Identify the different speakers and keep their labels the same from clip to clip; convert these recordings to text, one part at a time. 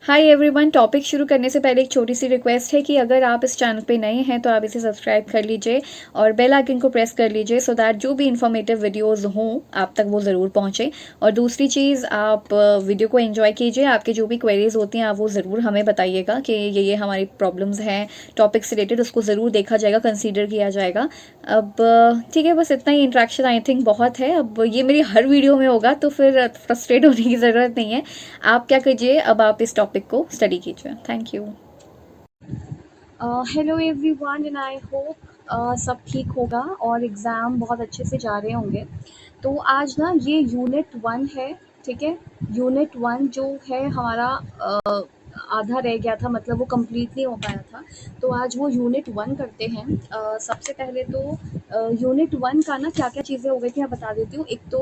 Speaker 1: Hi everyone. Topic शुरू करने से पहले एक छोटी सी रिक्वेस्ट है कि अगर आप इस चैनल पे नए हैं तो आप इसे सब्सक्राइब कर लीजिए और बेल आइकन को प्रेस कर लीजिए सो दैट जो भी इंफॉर्मेटिव वीडियोस हों आप तक वो ज़रूर पहुंचे। और दूसरी चीज़, आप वीडियो को एंजॉय कीजिए। आपके जो भी क्वेरीज होती हैं आप वो ज़रूर हमें बताइएगा कि ये हमारी प्रॉब्लम्स हैं टॉपिक से रिलेटेड, उसको ज़रूर देखा जाएगा, कंसीडर किया जाएगा। अब ठीक है, बस इतना ही इंट्रैक्शन आई थिंक बहुत है। अब ये मेरी हर वीडियो में होगा तो फिर फ्रस्ट्रेट होने की ज़रूरत नहीं है। आप क्या कीजिए, अब आप इस टॉपिक को स्टडी कीजिए। Thank you.
Speaker 2: Hello everyone and I hope सब ठीक होगा और एग्ज़ाम बहुत अच्छे से जा रहे होंगे। तो आज ना ये यूनिट 1 है, ठीक है? यूनिट 1 जो है हमारा आधा रह गया था, मतलब वो कंप्लीट नहीं हो पाया था। तो आज वो यूनिट 1 करते हैं। सबसे पहले तो यूनिट 1 का ना क्या-क्या चीज़ें हो गई थी मैं बता देती हूँ। एक तो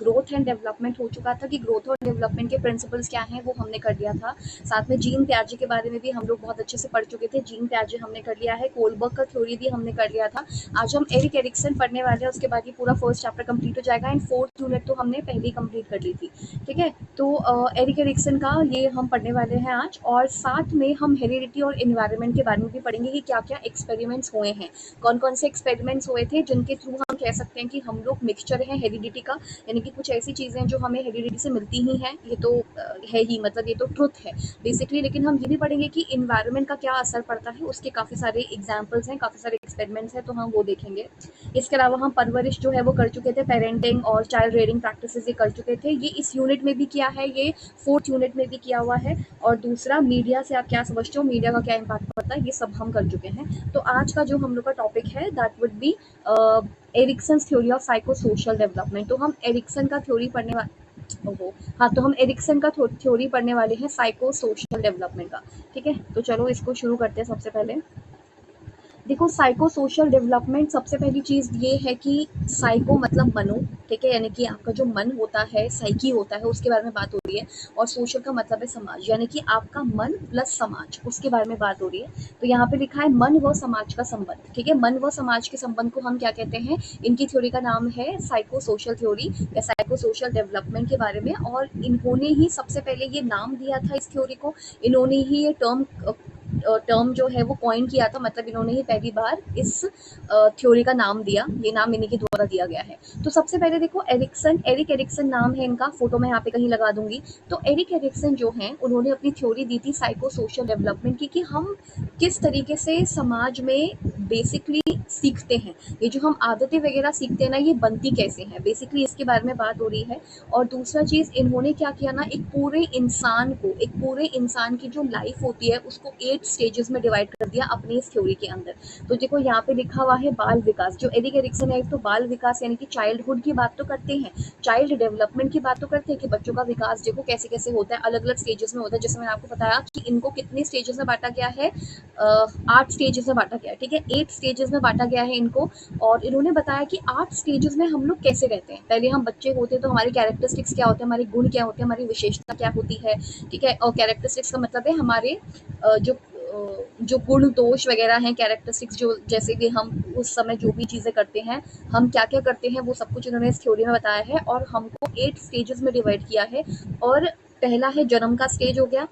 Speaker 2: ग्रोथ एंड डेवलपमेंट हो चुका था कि ग्रोथ और डेवलपमेंट के प्रिंसिपल्स क्या हैं वो हमने कर लिया था। साथ में जीन प्याजे के बारे में भी हम लोग बहुत अच्छे से पढ़ चुके थे। जीन प्याजे हमने कर लिया है, कोलबर्ग का थ्योरी भी हमने कर लिया था। आज हम एरिक एरिक्सन पढ़ने वाले हैं, उसके बाद ये पूरा फर्स्ट चैप्टर कंप्लीट हो जाएगा एंड फोर्थ यूनिट तो हमने पहले ही कंप्लीट कर ली थी, ठीक है? तो एरिक एरिक्सन का ये हम पढ़ने वाले हैं आज, और साथ में हम हेरिडिटी और एनवायरनमेंट के बारे में भी पढ़ेंगे कि क्या क्या एक्सपेरिमेंट्स हुए हैं, कौन कौन से एक्सपेरिमेंट्स हुए थे जिनके थ्रू हम कह सकते हैं कि हम लोग मिक्सचर हैं हेरिडिटी का, यानी कि कुछ ऐसी चीज़ें जो हमें हेरिडिटी से मिलती ही हैं। ये तो है ही, मतलब ये तो ट्रुथ है बेसिकली। लेकिन हम ये भी पढ़ेंगे कि इन्वायरमेंट का क्या असर पड़ता है, उसके काफ़ी सारे एग्जाम्पल्स हैं, काफ़ी सारे एक्सपेरिमेंट्स हैं, तो हम वो देखेंगे। इसके अलावा हम परवरिश जो है वो कर चुके थे, पेरेंटिंग और चाइल्ड रेयरिंग प्रैक्टिसेस ये कर चुके थे। ये इस यूनिट में भी किया है, ये फोर्थ यूनिट में भी किया हुआ है। और दूसरा, मीडिया से आप क्या समझते हो, मीडिया का क्या इम्पैक्ट पड़ता है, ये सब हम कर चुके हैं। तो आज का जो हम लोग का टॉपिक है that would be Ericsson theory of psycho social development. तो हम एरिक्सन का थ्योरी पढ़ने वाले, ओहो हाँ, तो हम एरिक्सन का थ्योरी पढ़ने वाले हैं साइको सोशल डेवलपमेंट का, ठीक है? तो चलो इसको शुरू करते हैं। सबसे पहले देखो, साइको सोशल डेवलपमेंट, सबसे पहली चीज़ ये है कि साइको मतलब मनो, ठीक है? यानी कि आपका जो मन होता है, साइकी होता है, उसके बारे में बात हो रही है। और सोशल का मतलब है समाज, यानी कि आपका मन प्लस समाज, उसके बारे में बात हो रही है। तो यहाँ पे लिखा है मन व समाज का संबंध, ठीक है? मन व समाज के संबंध को हम क्या कहते हैं? इनकी थ्योरी का नाम है साइको सोशल थ्योरी या साइको सोशल डेवलपमेंट के बारे में। और इन्होंने ही सबसे पहले ये नाम दिया था इस थ्योरी को, इन्होंने ही ये टर्म जो है वो कॉइन किया था, मतलब इन्होंने ही पहली बार इस थ्योरी का नाम दिया। ये नाम इन्हीं के द्वारा दिया गया है। तो सबसे पहले देखो, एरिक एरिक्सन नाम है इनका, फोटो मैं यहाँ पे कहीं लगा दूंगी। तो एरिक एरिक्सन जो हैं उन्होंने अपनी थ्योरी दी थी साइको सोशल डेवलपमेंट की, कि हम किस तरीके से समाज में बेसिकली सीखते हैं, ये जो हम आदतें वगैरह सीखते हैं ना, ये बनती कैसे हैं, बेसिकली इसके बारे में बात हो रही है। और दूसरा चीज़, इन्होंने क्या किया ना, एक पूरे इंसान की जो लाइफ होती है उसको 8 स्टेजेस में डिवाइड कर दिया अपनी इस थ्योरी के अंदर। तो देखो यहाँ पे लिखा हुआ है बाल विकास, जो एरिक एरिक्सन है, तो बाल विकास यानी कि चाइल्डहुड की बात तो करते हैं, चाइल्ड डेवलपमेंट की बात तो करते हैं कि बच्चों का विकास देखो कैसे कैसे होता है, अलग अलग स्टेजेस में होता है। जैसे मैंने आपको बताया कि इनको कितने स्टेजेस में बांटा गया है, 8 स्टेजेस में बांटा गया है, ठीक है? 8 स्टेजेस में बांटा गया है इनको। और इन्होंने बताया कि 8 स्टेजेस में हम लोग कैसे रहते हैं। पहले हम बच्चे होते हैं तो हमारे कैरेक्टरिस्टिक्स क्या होते हैं, हमारे गुण क्या होते हैं, हमारी विशेषता क्या होती है, ठीक है? और कैरेक्टरिस्टिक्स का मतलब है हमारे जो गुण दोष वगैरह हैं, कैरेक्टरिस्टिक्स, जो जैसे कि हम उस समय जो भी चीज़ें करते हैं, हम क्या क्या करते हैं, वो सब कुछ इन्होंने इस थ्योरी में बताया है। और हमको 8 स्टेजेस में डिवाइड किया है। और पहला है जन्म का स्टेज हो गया,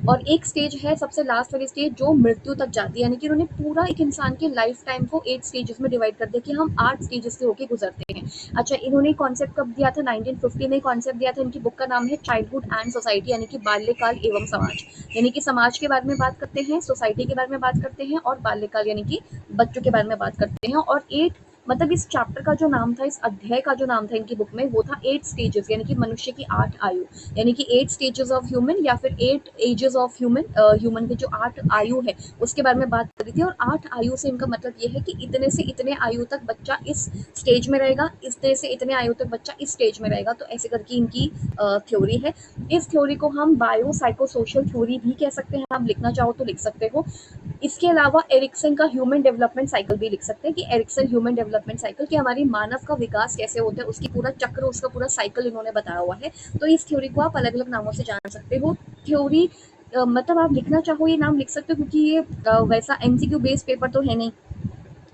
Speaker 2: और एक स्टेज है सबसे लास्ट वाली स्टेज जो मृत्यु तक जाती है, यानी कि उन्होंने पूरा एक इंसान के लाइफ टाइम को 8 स्टेजेस में डिवाइड कर दिया कि हम 8 स्टेजेस से होके गुजरते हैं। अच्छा, इन्होंने कॉन्सेप्ट कब दिया था? 1950 में कॉन्सेप्ट दिया था। इनकी बुक का नाम है चाइल्डहुड एंड सोसाइटी, यानी कि बाल्यकाल एवं समाज। यानी कि समाज के बारे में बात करते हैं, सोसाइटी के बारे में बात करते हैं, और बाल्यकाल यानी कि बच्चों के बारे में बात करते हैं। और 8, मतलब इस चैप्टर का जो नाम था, इस अध्याय का जो नाम था इनकी बुक में, वो था 8 स्टेजेस, यानी कि मनुष्य की 8 आयु, यानी कि 8 स्टेजेस ऑफ ह्यूमन, या फिर 8 एजेस ऑफ ह्यूमन। ह्यूमन के जो 8 आयु है उसके बारे में बात करी थी। और 8 आयु से इनका मतलब ये है कि इतने से इतने आयु तक बच्चा इस स्टेज में रहेगा, इतने से इतने आयु तक बच्चा इस स्टेज में रहेगा। तो ऐसे करके इनकी थ्योरी है। इस थ्योरी को हम बायो साइको सोशल थ्योरी भी कह सकते हैं, आप लिखना चाहो तो लिख सकते हो। इसके अलावा एरिक्सन का ह्यूमन डेवलपमेंट साइकिल भी लिख सकते हैं, कि एरिक्सन ह्यूमन डेवलपमेंट साइकिल, कि हमारी मानव का विकास कैसे होता है, उसकी पूरा चक्र, उसका पूरा साइकिल इन्होंने बताया हुआ है। तो इस थ्योरी को आप अलग अलग नामों से जान सकते हो। थ्योरी मतलब आप लिखना चाहो ये नाम लिख सकते हो, क्योंकि ये वैसा एमसीक्यू बेस्ड पेपर तो है नहीं,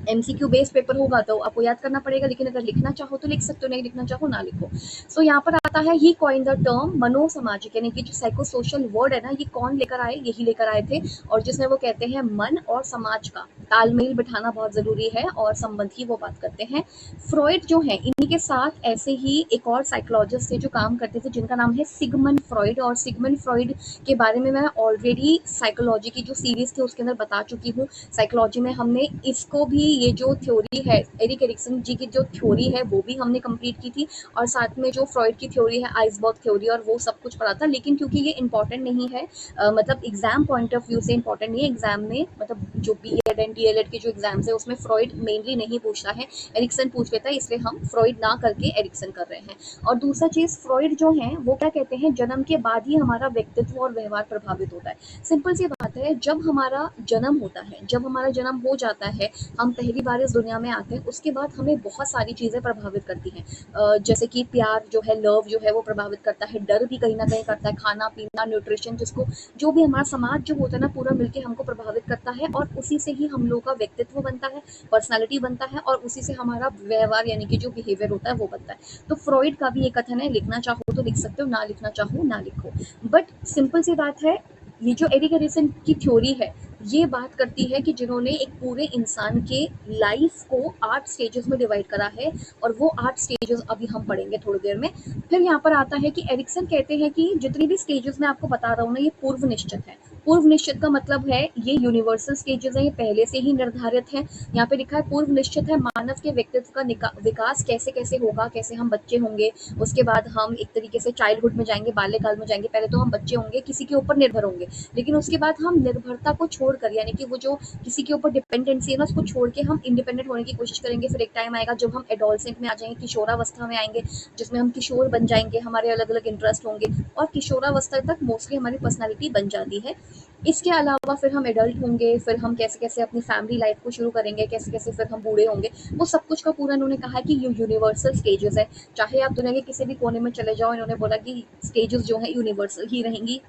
Speaker 2: एमसीक्यू बेस्ड पेपर होगा तो आपको याद करना पड़ेगा, लेकिन अगर लिखना चाहो तो लिख सकते हो, नहीं लिखना चाहो ना लिखो। सो यहाँ पर आता है ही कॉइन द टर्म मनोसामाजिक, यानी कि जो साइको सोशल वर्ड है ना, ये कौन लेकर आए, यही लेकर आए थे, और जिसमें वो कहते हैं मन और समाज का तालमेल बिठाना बहुत जरूरी है और संबंध की वो बात करते हैं। फ्रॉइड जो है, इन्हीं के साथ ऐसे ही एक और साइकोलॉजिस्ट थे जो काम करते थे, जिनका नाम है सिगमंड फ्रॉइड। और सिगमंड फ्रॉइड के बारे में मैं ऑलरेडी साइकोलॉजी की जो सीरीज थी उसके अंदर बता चुकी हूँ। साइकोलॉजी में हमने इसको भी, ये जो थ्योरी है एरिक एरिक्सन जी की जो थ्योरी है वो भी हमने कंप्लीट की थी, और साथ में जो फ्रॉइड की थ्योरी है आइसबर्ग थ्योरी, और वो सब कुछ पढ़ा था। लेकिन क्योंकि ये इंपॉर्टेंट नहीं है, मतलब एग्जाम पॉइंट ऑफ व्यू से इंपॉर्टेंट नहीं है, एग्जाम में मतलब जो बीएड एंड डीएलएड के जो एग्जाम्स है उसमें फ्रॉइड मेनली नहीं पूछता है, एरिक्सन पूछ लेता है, इसलिए हम फ्रॉइड ना करके एरिक्सन कर रहे हैं। और दूसरा चीज, फ्रॉइड जो है वो क्या कहते हैं, जन्म के बाद ही हमारा व्यक्तित्व और व्यवहार प्रभावित होता है। सिंपल सी बात है, जब हमारा जन्म होता है, जब हमारा जन्म हो जाता है, हम पहली बार इस दुनिया में आते हैं, उसके बाद हमें बहुत सारी चीज़ें प्रभावित करती हैं। जैसे कि प्यार जो है, लव जो है वो प्रभावित करता है, डर भी कहीं ना कहीं करता है, खाना पीना, न्यूट्रिशन, जिसको जो भी हमारा समाज जो होता है ना पूरा मिलके हमको प्रभावित करता है, और उसी से ही हम लोग का व्यक्तित्व बनता है, पर्सनालिटी बनता है, और उसी से हमारा व्यवहार यानी कि जो बिहेवियर होता है वो बनता है। तो फ्रॉइड का भी ये कथन है, लिखना चाहो तो लिख सकते हो, ना लिखना चाहो ना लिखो। बट सिंपल सी बात है, ये जो एरिक एरिक्सन की थ्योरी है ये बात करती है कि जिन्होंने एक पूरे इंसान के लाइफ को 8 स्टेजेस में डिवाइड करा है, और वो 8 स्टेजेस अभी हम पढ़ेंगे थोड़ी देर में। फिर यहाँ पर आता है कि एरिक्सन कहते हैं कि जितनी भी स्टेजेस मैं आपको बता रहा हूँ ना, ये पूर्व निश्चित है। पूर्व निश्चित का मतलब है ये यूनिवर्सल स्टेजेस है, ये पहले से ही निर्धारित है। यहाँ पे लिखा है पूर्व निश्चित है, मानव के व्यक्तित्व का विकास कैसे कैसे होगा, कैसे हम बच्चे होंगे, उसके बाद हम एक तरीके से चाइल्डहुड में जाएंगे, बाल्यकाल में जाएंगे, पहले तो हम बच्चे होंगे, किसी के ऊपर निर्भर होंगे, लेकिन उसके बाद हम निर्भरता को छोड़कर, यानी कि वो जो किसी के ऊपर डिपेंडेंसी है ना, उसको छोड़ के हम इंडिपेंडेंट होने की कोशिश करेंगे। फिर एक टाइम आएगा जब हम एडोलसेंट में आ जाएंगे, किशोरावस्था में आएंगे, जिसमें हम किशोर बन जाएंगे, हमारे अलग अलग इंटरेस्ट होंगे, और किशोरावस्था तक मोस्टली हमारी पर्सनैलिटी बन जाती है। इसके अलावा फिर हम एडल्ट होंगे, फिर हम कैसे कैसे अपनी फैमिली लाइफ को शुरू करेंगे, कैसे कैसे फिर हम बूढ़े होंगे, वो सब कुछ का पूरा इन्होंने कहा है कि ये यूनिवर्सल स्टेजेस है। चाहे आप दुनिया के किसी भी कोने में चले जाओ, इन्होंने बोला कि स्टेजेस जो है यूनिवर्सल ही रहेंगी,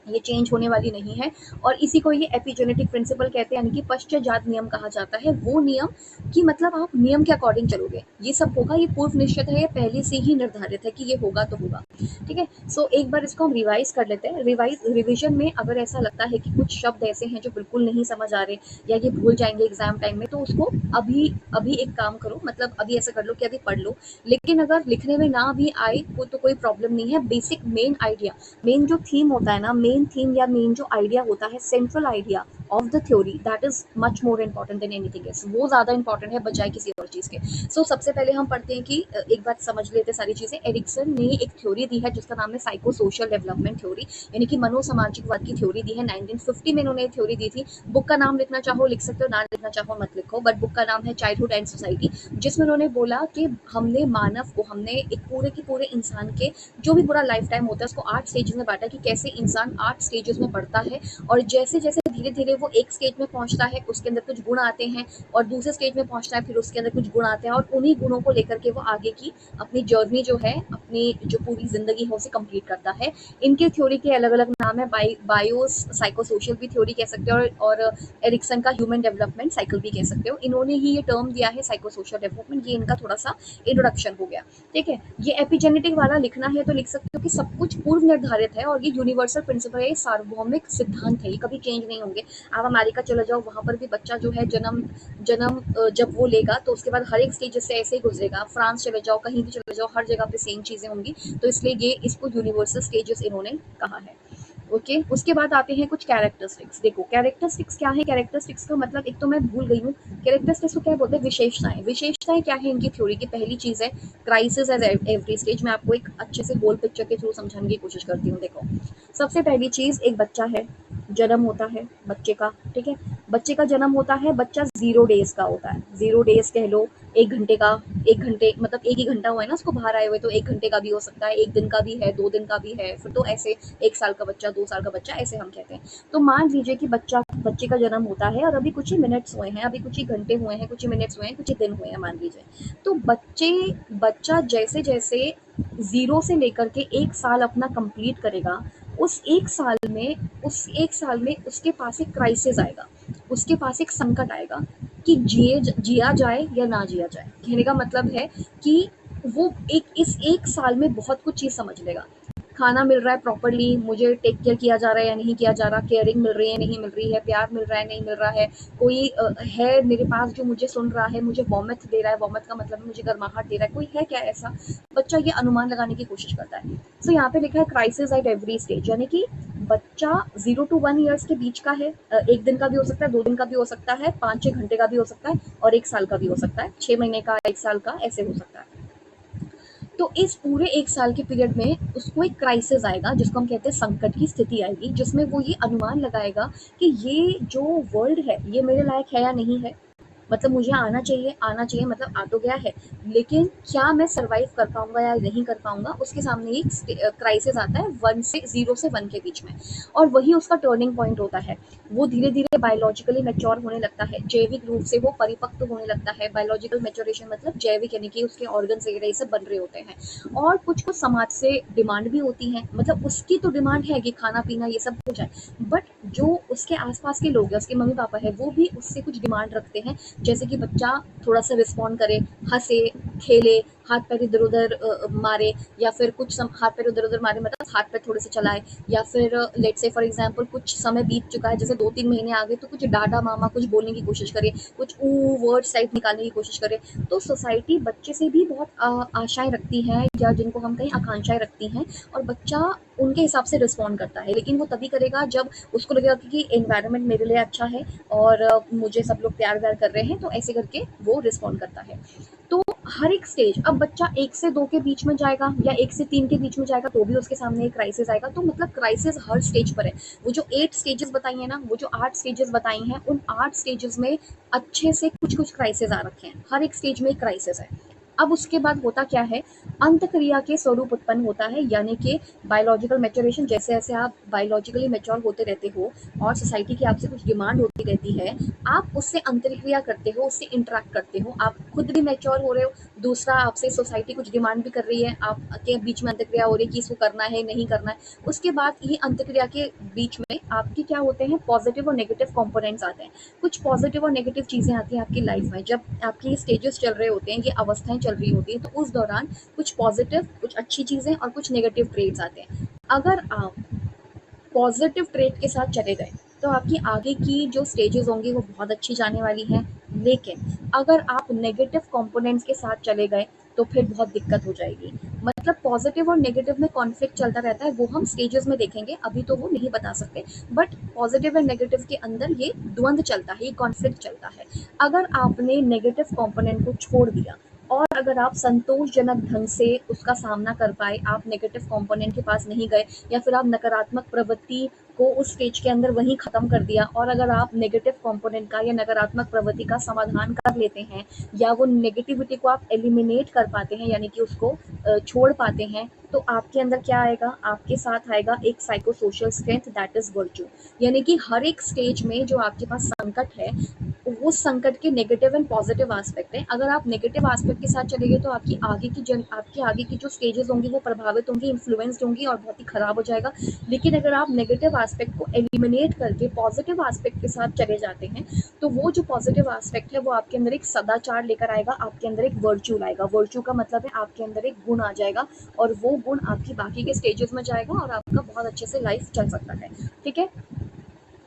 Speaker 2: ये चेंज होने वाली नहीं है। और इसी को ये एपिजेनेटिक प्रिंसिपल कहते हैं, यानी कि पश्चात नियम कहा जाता है। वो नियम कि मतलब आप नियम के अकॉर्डिंग चलोगे, ये सब होगा, ये पूर्व निश्चित है, ये पहले से ही निर्धारित है कि ये होगा तो होगा। ठीक है, सो एक बार इसको हम रिवाइज कर लेते हैं। रिविजन में अगर ऐसा लगता है कि कुछ शब्द ऐसे हैं जो बिल्कुल नहीं समझ आ रहे, या ये भूल जाएंगे एग्जाम टाइम में, तो उसको अभी अभी एक काम करो, मतलब अभी ऐसा कर लो कि अभी पढ़ लो। लेकिन अगर लिखने में ना भी आए तो कोई प्रॉब्लम नहीं है। बेसिक मेन आइडिया, मेन जो थीम होता है ना, मेन थीम या मेन जो आइडिया होता है, central idea of the theory, that is much more important than anything else, वो ज्यादा इंपॉर्टेंट है बजाय किसी और चीज के। सो सबसे पहले हम पढ़ते हैं कि एक बात समझ लेते हैं सारी चीजें। एरिक्सन ने एक थ्योरी दी है जिसका नाम है साइको सोशल डेवलपमेंट थ्योरी, यानी कि मनोसामाजिकवाद की थ्योरी दी है। 1950 में इन्होंने थ्योरी दी थी। बुक का नाम लिखना चाहो लिख सकते हो, ना लिखना चाहो मत लिखो, बट बुक का नाम है चाइल्डहुड एंड सोसाइटी, जिसमें उन्होंने बोला कि हमने मानव को, हमने एक पूरे के पूरे इंसान के जो भी पूरा लाइफ टाइम होता है उसको 8 स्टेजेस में बांटा, कि कैसे इंसान 8 स्टेजेस में बढ़ता है, और जैसे जैसे धीरे धीरे वो एक स्टेज में पहुंचता है, उसके अंदर कुछ गुण आते हैं, और दूसरे स्टेज में पहुंचता है, फिर उसके अंदर कुछ गुण आते हैं, और उन्हीं गुणों को लेकर के वो आगे की अपनी जर्नी जो है, अपनी जो पूरी जिंदगी है उसे कंप्लीट करता है। इनके थ्योरी के अलग अलग नाम है, बायोस साइको सोशल भी थ्योरी कह सकते हो, और एरिक्सन का ह्यूमन डेवलपमेंट साइकिल भी कह सकते हो। इन्होंने ही ये टर्म दिया है साइको सोशल डेवलपमेंट, ये इनका थोड़ा सा इंट्रोडक्शन हो गया। ठीक है, ये एपिजेनेटिक वाला लिखना है तो लिख सकते हो कि सब कुछ पूर्व निर्धारित है, और ये यूनिवर्सल प्रिंसिपल है, ये सार्वभौमिक सिद्धांत है, ये कभी चेंज नहीं होंगे। आप अमेरिका चले जाओ, वहां पर भी बच्चा जो है जन्म जन्म जब वो लेगा तो उसके बाद हर एक स्टेज से ऐसे ही गुजरेगा। फ्रांस चले जाओ, कहीं भी चले जाओ, हर जगह पे सेम चीजें होंगी, तो इसलिए ये इसको यूनिवर्सल स्टेजेस इन्होंने कहा है। ओके, उसके बाद आते हैं कुछ कैरेक्टरिस्टिक्स। देखो कैरेक्टरिस्टिक्स क्या है, कैरेक्टरिस्टिक्स का मतलब एक तो मैं भूल गई हूँ, कैरेक्टरिस्टिक्स को क्या बोलते हैं, विशेषताएं। विशेषताएं क्या है इनकी थ्योरी की, पहली चीज है क्राइसिस एज एवरी स्टेज। मैं आपको एक अच्छे से होल पिक्चर के थ्रू समझाने की कोशिश करती हूँ। देखो, सबसे पहली चीज, एक बच्चा है, जन्म होता है बच्चे का। ठीक है, बच्चे का जन्म होता है, बच्चा 0 डेज का होता है, 0 डेज कह लो, 1 घंटे का, 1 घंटे मतलब एक ही घंटा हुआ है ना उसको बाहर आए हुए, तो 1 घंटे का भी हो सकता है, 1 दिन का भी है, 2 दिन का भी है, फिर तो ऐसे 1 साल का बच्चा, 2 साल का बच्चा, ऐसे हम कहते हैं। तो मान लीजिए कि बच्चे का जन्म होता है, और अभी कुछ ही मिनट्स हुए हैं, अभी कुछ ही घंटे हुए हैं, कुछ ही मिनट्स हुए हैं, कुछ ही दिन हुए हैं मान लीजिए। तो बच्चा जैसे जैसे 0 से लेकर के 1 साल अपना कंप्लीट करेगा, उस 1 साल में उसके पास एक क्राइसिस आएगा, उसके पास एक संकट आएगा। कि जिया जाए या ना जिया जाए। कहने का मतलब है कि वो इस 1 साल में बहुत कुछ चीज़ समझ लेगा। खाना मिल रहा है प्रॉपर्ली, मुझे टेक केयर किया जा रहा है या नहीं किया जा रहा, केयरिंग मिल रही है नहीं मिल रही है, प्यार मिल रहा है नहीं मिल रहा है, कोई है मेरे पास जो मुझे सुन रहा है, मुझे वॉमिट दे रहा है, वॉमिट का मतलब है मुझे गर्माहट दे रहा है, कोई है क्या ऐसा? बच्चा ये अनुमान लगाने की कोशिश करता है। सो यहाँ पे लिखा है क्राइसिस एट एवरी स्टेज, यानी कि बच्चा 0 to 1 ईयर्स के बीच का है। 1 दिन का भी हो सकता है, 2 दिन का भी हो सकता है, 5-6 घंटे का भी हो सकता है और 1 साल का भी हो सकता है, 6 महीने का, 1 साल का, ऐसे हो सकता है। तो इस पूरे 1 साल के पीरियड में उसको एक क्राइसिस आएगा, जिसको हम कहते हैं संकट की स्थिति आएगी, जिसमें वो ये अनुमान लगाएगा कि ये जो वर्ल्ड है, ये मेरे लायक है या नहीं है। मतलब मुझे आना चाहिए मतलब आ तो गया है, लेकिन क्या मैं सर्वाइव कर पाऊँगा या नहीं कर पाऊँगा, उसके सामने एक क्राइसिस आता है 1 से 0 से 1 के बीच में, और वही उसका टर्निंग पॉइंट होता है। वो धीरे-धीरे बायोलॉजिकली मैच्योर होने लगता है, जैविक रूप से वो परिपक्व होने लगता है। बायोलॉजिकल मैच्योरेशन मतलब जैविक, यानी कि उसके ऑर्गन्स वगैरह ये सब बन रहे होते हैं। और कुछ-कुछ समाज से डिमांड भी होती है, मतलब उसकी तो डिमांड है कि खाना-पीना ये सब हो जाए, बट जो उसके आस-पास के लोग हैं, उसके मम्मी-पापा हैं, वो भी उससे कुछ डिमांड रखते हैं, जैसे कि बच्चा थोड़ा-सा रिस्पॉन्ड करे, हँसे, खेले, हाथ-पैर इधर-उधर मारे, या फिर कुछ हाथ-पैर इधर-उधर मारे मतलब हाथ-पैर थोड़े से चलाए, या फिर लेट्स से फॉर एग्जांपल कुछ समय बीत चुका है, जैसे 2-3 महीने आ गए, तो कुछ डाडा मामा कुछ बोलने की कोशिश करे, कुछ ऊ वर्ड्स टाइप निकालने की कोशिश करे। तो सोसाइटी बच्चे से भी बहुत आशाएँ रखती है, या जिनको हम कहें आकांक्षाएँ रखती हैं, और बच्चा उनके हिसाब से रिस्पॉन्ड करता है। लेकिन वो तभी करेगा जब उसको लगेगा कि एनवायरनमेंट मेरे लिए अच्छा है और मुझे सब लोग प्यार-व्यार कर रहे हैं, तो ऐसे करके वो रिस्पॉन्ड करता है। तो हर एक स्टेज, अब बच्चा 1 से 2 के बीच में जाएगा या 1 से 3 के बीच में जाएगा, तो भी उसके सामने एक क्राइसिस आएगा। तो मतलब क्राइसिस हर स्टेज पर है। वो जो 8 स्टेजेस बताई हैं ना, वो जो 8 स्टेजेस बताई हैं, उन 8 स्टेजेस में अच्छे से कुछ-कुछ क्राइसिस आ रखे हैं। हर एक स्टेज में एक क्राइसिस है। अब उसके बाद होता क्या है, अंतःक्रिया के स्वरूप उत्पन्न होता है, यानी कि बायोलॉजिकल मैच्योरेशन, जैसे-जैसे आप बायोलॉजिकली मैच्योर होते रहते हो और सोसाइटी की आपसे कुछ डिमांड होती रहती है, आप उससे अंतर्क्रिया करते हो, उससे इंटरैक्ट करते हो, आप खुद भी मैच्योर हो रहे हो, दूसरा आपसे सोसाइटी कुछ डिमांड भी कर रही है, आपके बीच में अंतर्क्रिया हो रही है कि इसको करना है, नहीं करना है। उसके बाद ये अंतर्क्रिया के बीच में आपके क्या होते हैं, पॉजिटिव और नेगेटिव कंपोनेंट्स आते हैं। कुछ पॉजिटिव और नेगेटिव चीज़ें आती हैं आपकी लाइफ में, जब आपके ये स्टेजेस चल रहे होते हैं, ये अवस्थाएँ चल रही होती हैं, तो उस दौरान कुछ पॉजिटिव, कुछ अच्छी चीज़ें और कुछ नेगेटिव ट्रेड्स आते हैं। अगर आप पॉजिटिव ट्रेट के साथ चले गए, तो आपकी आगे की जो स्टेजेस होंगी वो बहुत अच्छी जाने वाली हैं। लेकिन अगर आप नेगेटिव कंपोनेंट्स के साथ चले गए, तो फिर बहुत दिक्कत हो जाएगी। मतलब पॉजिटिव और नेगेटिव में कॉन्फ्लिक्ट चलता रहता है, वो हम स्टेजेस में देखेंगे, अभी तो वो नहीं बता सकते। बट पॉजिटिव एंड नेगेटिव के अंदर ये द्वंद्व चलता है, ये कॉन्फ्लिक्ट चलता है। अगर आपने नेगेटिव कंपोनेंट को छोड़ दिया और अगर आप संतोषजनक ढंग से उसका सामना कर पाए, आप नेगेटिव कंपोनेंट के पास नहीं गए, या फिर आप नकारात्मक प्रवृत्ति को उस स्टेज के अंदर वहीं ख़त्म कर दिया, और अगर आप नेगेटिव कंपोनेंट का या नकारात्मक प्रवृत्ति का समाधान कर लेते हैं, या वो नेगेटिविटी को आप एलिमिनेट कर पाते हैं, यानी कि उसको छोड़ पाते हैं, तो आपके अंदर क्या आएगा, आपके साथ आएगा एक psycho social strength, that is virtue. यानी कि हर एक स्टेज में जो आपके पास संकट है, वो संकट के नेगेटिव एंड पॉजिटिव एस्पेक्ट है। अगर आप नेगेटिव एस्पेक्ट के साथ चलेंगे, तो आपकी आगे की जो स्टेजेस होंगी वो प्रभावित होंगी, इन्फ्लुएंस्ड होंगी और बहुत ही खराब हो जाएगा। लेकिन अगर आप नेगेटिव एस्पेक्ट को एलिमिनेट करके पॉजिटिव एस्पेक्ट के साथ चले जाते हैं, तो वो जो पॉजिटिव एस्पेक्ट है वो आपके अंदर एक सदाचार लेकर आएगा, आपके अंदर एक वर्च्यू लाएगा। वर्च्यू का मतलब है आपके अंदर एक गुण आ जाएगा, और वो गुण आपकी बाकी के स्टेजेस में जाएगा और आपका बहुत अच्छे से लाइफ चल सकता है। ठीक है,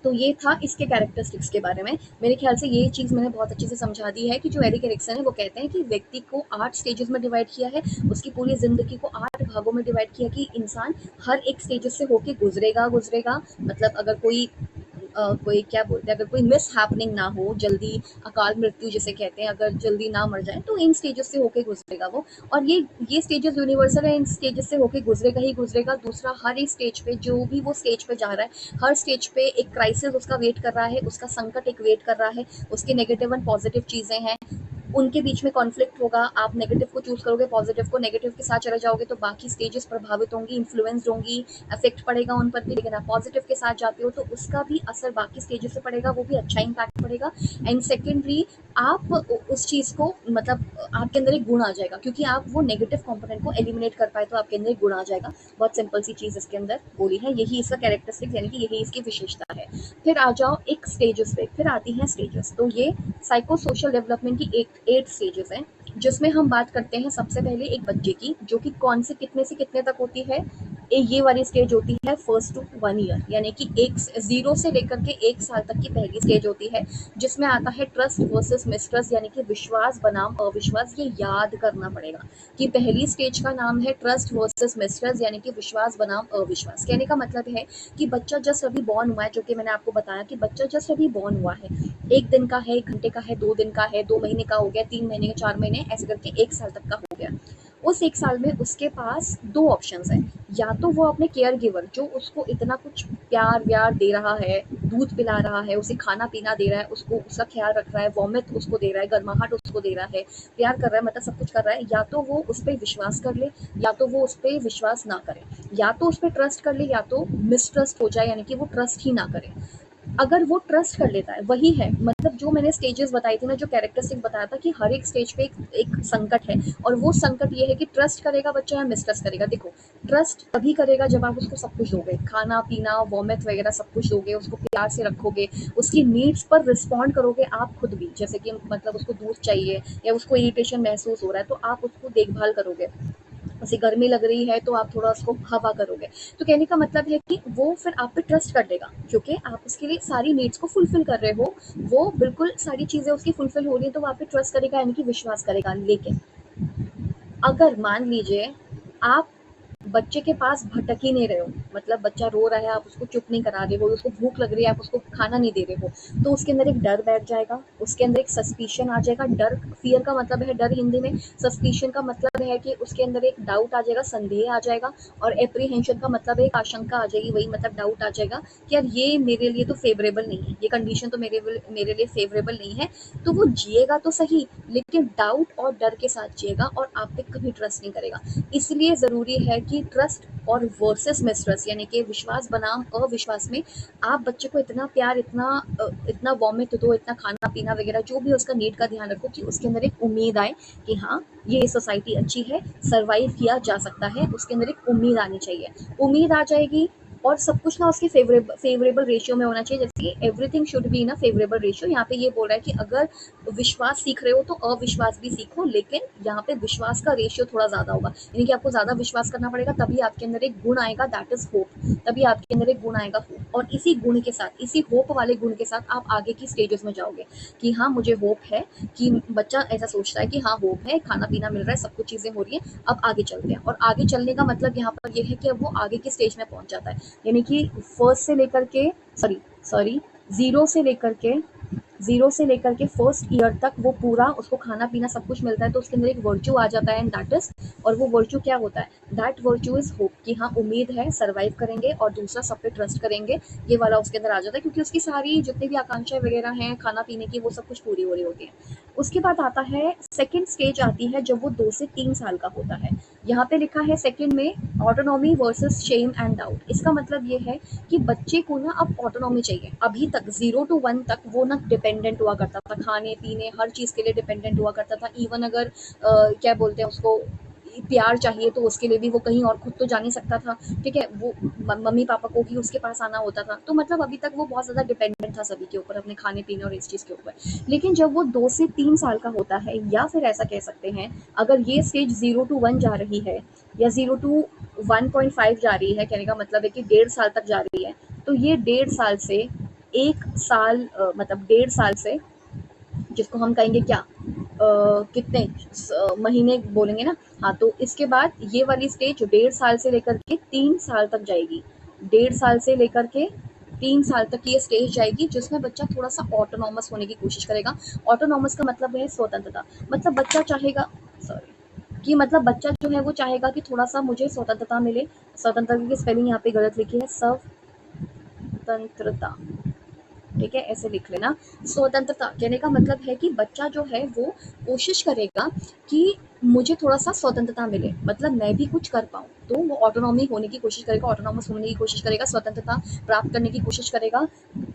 Speaker 2: तो ये था इसके कैरेक्टरिस्टिक्स के बारे में। मेरे ख्याल से ये चीज़ मैंने बहुत अच्छे से समझा दी है कि जो एरिक एरिक्सन है वो कहते हैं कि व्यक्ति को 8 स्टेजेस में डिवाइड किया है, उसकी पूरी ज़िंदगी को 8 भागों में डिवाइड किया कि इंसान हर एक स्टेजेस से होके गुज़रेगा। मतलब अगर कोई क्या बोलते हैं, अगर कोई मिसहैपनिंग ना हो, जल्दी अकाल मृत्यु जिसे कहते हैं, अगर जल्दी ना मर जाए, तो इन स्टेजेस से होके गुज़रेगा वो। और ये स्टेजेस यूनिवर्सल है, इन स्टेजेस से होके गुज़रेगा ही गुज़रेगा। दूसरा, हर एक स्टेज पे जो भी वो स्टेज पे जा रहा है, हर स्टेज पे एक क्राइसिस उसका वेट कर रहा है, उसका संकट एक वेट कर रहा है, उसके नेगेटिव एंड पॉजिटिव चीज़ें हैं, उनके बीच में कॉन्फ्लिक्ट होगा। आप नेगेटिव को चूज़ करोगे, पॉजिटिव को, नेगेटिव के साथ चले जाओगे, तो बाकी स्टेजेस प्रभावित होंगी, इन्फ्लुएंस्ड होंगी, इफेक्ट पड़ेगा उन पर भी। लेकिन आप पॉजिटिव के साथ जाते हो, तो उसका भी असर बाकी स्टेजेस से पड़ेगा, वो भी अच्छा इम्पैक्ट पड़ेगा। एंड सेकेंडली, आप उस चीज़ को मतलब आपके अंदर एक गुण आ जाएगा, क्योंकि आप वो नेगेटिव कंपोनेंट को एलिमिनेट कर पाए तो आपके अंदर एक गुण आ जाएगा। बहुत सिंपल सी चीज़ इसके अंदर बोली है, यही इसका कैरेक्टरिस्टिक यानी कि यही इसकी विशेषता है। फिर आ जाओ एक स्टेजेस पे, फिर आती हैं स्टेजेस। तो ये साइको सोशल डेवलपमेंट की 8 स्टेजेस हैं, जिसमें हम बात करते हैं सबसे पहले एक बच्चे की, जो कि कौन से कितने तक होती है। ये वाली स्टेज होती है फर्स्ट टू 1 ईयर, यानी कि 0 से लेकर के 1 साल तक की पहली स्टेज होती है, जिसमें आता है ट्रस्ट वर्सेस मिसट्रस्ट, यानी कि विश्वास बनाम अविश्वास। ये याद करना पड़ेगा कि पहली स्टेज का नाम है ट्रस्ट वर्सेस मिसट्रस्ट, यानी कि विश्वास बनाम अविश्वास। कहने का मतलब है कि बच्चा जस्ट अभी बॉर्न हुआ है, जो कि मैंने आपको बताया कि बच्चा जस्ट अभी बॉर्न हुआ है, 1 दिन का है, 1 घंटे का है, 2 दिन का है, 2 महीने का हो गया, 3 महीने, 4 महीने, ऐसे करके 1 साल तक का हो गया। उस 1 साल में उसके पास 2 ऑप्शंस हैं, या तो वो अपने केयर गिवर जो उसको इतना कुछ प्यार व्यार दे रहा है, दूध पिला रहा है, उसे खाना पीना दे रहा है, उसको उसका ख्याल रख रहा है, वॉमिट उसको दे रहा है, गर्माहट उसको दे रहा है, प्यार कर रहा है, मतलब सब कुछ कर रहा है, या तो वो उस पर विश्वास कर ले, या तो वो उस पर विश्वास ना करे, या तो उस पर ट्रस्ट कर ले, या तो मिसट्रस्ट हो जाए, यानी कि वो ट्रस्ट ही ना करे। अगर वो ट्रस्ट कर लेता है, वही है मतलब जो मैंने स्टेजेस बताई थी ना, जो कैरेक्टरिस्टिक बताया था कि हर एक स्टेज पे एक संकट है, और वो संकट ये है कि ट्रस्ट करेगा बच्चा या मिसट्रस्ट करेगा। देखो, ट्रस्ट तभी करेगा जब आप उसको सब कुछ दोगे, खाना पीना वॉमिट वगैरह सब कुछ दोगे, उसको प्यार से रखोगे, उसकी नीड्स पर रिस्पॉन्ड करोगे आप खुद भी, जैसे कि मतलब उसको दूध चाहिए या उसको इरिटेशन महसूस हो रहा है तो आप उसको देखभाल करोगे, उसे गर्मी लग रही है तो आप थोड़ा उसको हवा करोगे। तो कहने का मतलब है कि वो फिर आप पे ट्रस्ट कर देगा, क्योंकि आप उसके लिए सारी नीड्स को फुलफिल कर रहे हो, वो बिल्कुल सारी चीज़ें उसकी फुलफिल हो रही हैं, तो वो आप पे ट्रस्ट करेगा, यानी कि विश्वास करेगा। लेकिन अगर मान लीजिए आप बच्चे के पास भटक ही नहीं रहे हो, मतलब बच्चा रो रहा है, आप उसको चुप नहीं करा रहे हो, उसको भूख लग रही है, आप उसको खाना नहीं दे रहे हो, तो उसके अंदर एक डर बैठ जाएगा, उसके अंदर एक सस्पिशन आ जाएगा। डर, फियर का मतलब है डर हिंदी में, सस्पिशन का मतलब है कि उसके अंदर एक डाउट आ जाएगा, संदेह आ जाएगा, और एप्रीहेंशन का मतलब है एक आशंका आ जाएगी, वही मतलब डाउट आ जाएगा कि यार ये मेरे लिए तो फेवरेबल नहीं है, ये कंडीशन तो मेरे लिए फेवरेबल नहीं है। तो वो जिएगा तो सही, लेकिन डाउट और डर के साथ जिएगा और आप पे कभी ट्रस्ट नहीं करेगा। इसलिए ज़रूरी है कि ट्रस्ट और वर्सेस मिसट्रस्ट, यानी कि विश्वास बनाम अविश्वास में आप बच्चे को इतना प्यार, इतना वॉमिट दो, इतना खाना पीना वगैरह जो भी उसका नीड का ध्यान रखो, कि उसके अंदर एक उम्मीद आए कि हाँ ये सोसाइटी अच्छी है, सर्वाइव किया जा सकता है, उसके अंदर एक उम्मीद आनी चाहिए। उम्मीद आ जाएगी और सब कुछ ना उसके फेवरेबल रेशियो में होना चाहिए, जैसे कि everything should be in a favourable ratio. यहाँ पे ये बोल रहा है कि अगर विश्वास सीख रहे हो तो अविश्वास भी सीखो, लेकिन यहाँ पे विश्वास का रेशियो थोड़ा ज़्यादा होगा, यानी कि आपको ज़्यादा विश्वास करना पड़ेगा, तभी आपके अंदर एक गुण आएगा, दैट इज होप। तभी आपके अंदर एक गुण आएगा होप, और इसी गुण के साथ, इसी होप वाले गुण के साथ आप आगे की स्टेजेस में जाओगे कि हाँ मुझे होप है, कि बच्चा ऐसा सोचता है कि हाँ होप है, खाना पीना मिल रहा है, सब कुछ चीज़ें हो रही हैं, अब आगे चलते हैं। और आगे चलने का मतलब यहाँ पर ये है कि अब वो आगे की स्टेज में पहुंच जाता है, यानी कि फर्स्ट से लेकर के सॉरी सॉरी जीरो से लेकर के 0 से लेकर के फर्स्ट ईयर तक वो पूरा उसको खाना पीना सब कुछ मिलता है, तो उसके अंदर एक वर्च्यू आ जाता है, एंड दैट इज, और वो वर्च्यू क्या होता है, दैट वर्च्यू इज होप, कि हाँ उम्मीद है, सर्वाइव करेंगे, और दूसरा सब पे ट्रस्ट करेंगे। ये वाला उसके अंदर आ जाता है, क्योंकि उसकी सारी जितनी भी आकांक्षाएं वगैरह हैं खाना पीने की, वो सब कुछ पूरी हो रही होती है। उसके बाद आता है सेकेंड स्टेज आती है, जब वो 2 से 3 साल का होता है। यहाँ पे लिखा है सेकेंड में autonomy versus shame and doubt. इसका मतलब ये है कि बच्चे को ना अब ऑटोनॉमी चाहिए। अभी तक 0 to 1 तक वो ना डिपेंडेंट हुआ करता था, खाने पीने हर चीज़ के लिए डिपेंडेंट हुआ करता था। इवन अगर क्या बोलते हैं उसको, प्यार चाहिए तो उसके लिए भी वो कहीं और खुद तो जा नहीं सकता था, ठीक है, वो मम्मी पापा को ही उसके पास आना होता था। तो मतलब अभी तक वो बहुत ज़्यादा डिपेंडेंट था सभी के ऊपर, अपने खाने पीने और इस चीज़ के ऊपर। लेकिन जब वो 2 से 3 साल का होता है, या फिर ऐसा कह सकते हैं अगर ये स्टेज 0 to 1 जा रही है, या 0 to 1.5 जा रही है, कहने का मतलब है कि 1.5 साल तक जा रही है, तो ये 1.5 साल से 1 साल मतलब 1.5 साल से, जिसको हम कहेंगे क्या कितने महीने बोलेंगे ना, हाँ, तो इसके बाद ये वाली स्टेज 1.5 साल से लेकर के 3 साल तक जाएगी। 1.5 साल से लेकर के 3 साल तक ये स्टेज जाएगी, जिसमें बच्चा थोड़ा सा ऑटोनॉमस होने की कोशिश करेगा। ऑटोनॉमस का मतलब है स्वतंत्रता, मतलब बच्चा चाहेगा, सॉरी, कि मतलब बच्चा जो है वो चाहेगा कि थोड़ा सा मुझे स्वतंत्रता मिले। स्वतंत्रता की स्पेलिंग यहाँ पे गलत लिखी है, स्वतंत्रता, ठीक है, ऐसे लिख लेना। स्वतंत्रता कहने का मतलब है कि बच्चा जो है वो कोशिश करेगा कि मुझे थोड़ा सा स्वतंत्रता मिले, मतलब मैं भी कुछ कर पाऊँ। तो वो ऑटोनॉमी होने की कोशिश करेगा, ऑटोनॉमस होने की कोशिश करेगा, स्वतंत्रता प्राप्त करने की कोशिश करेगा।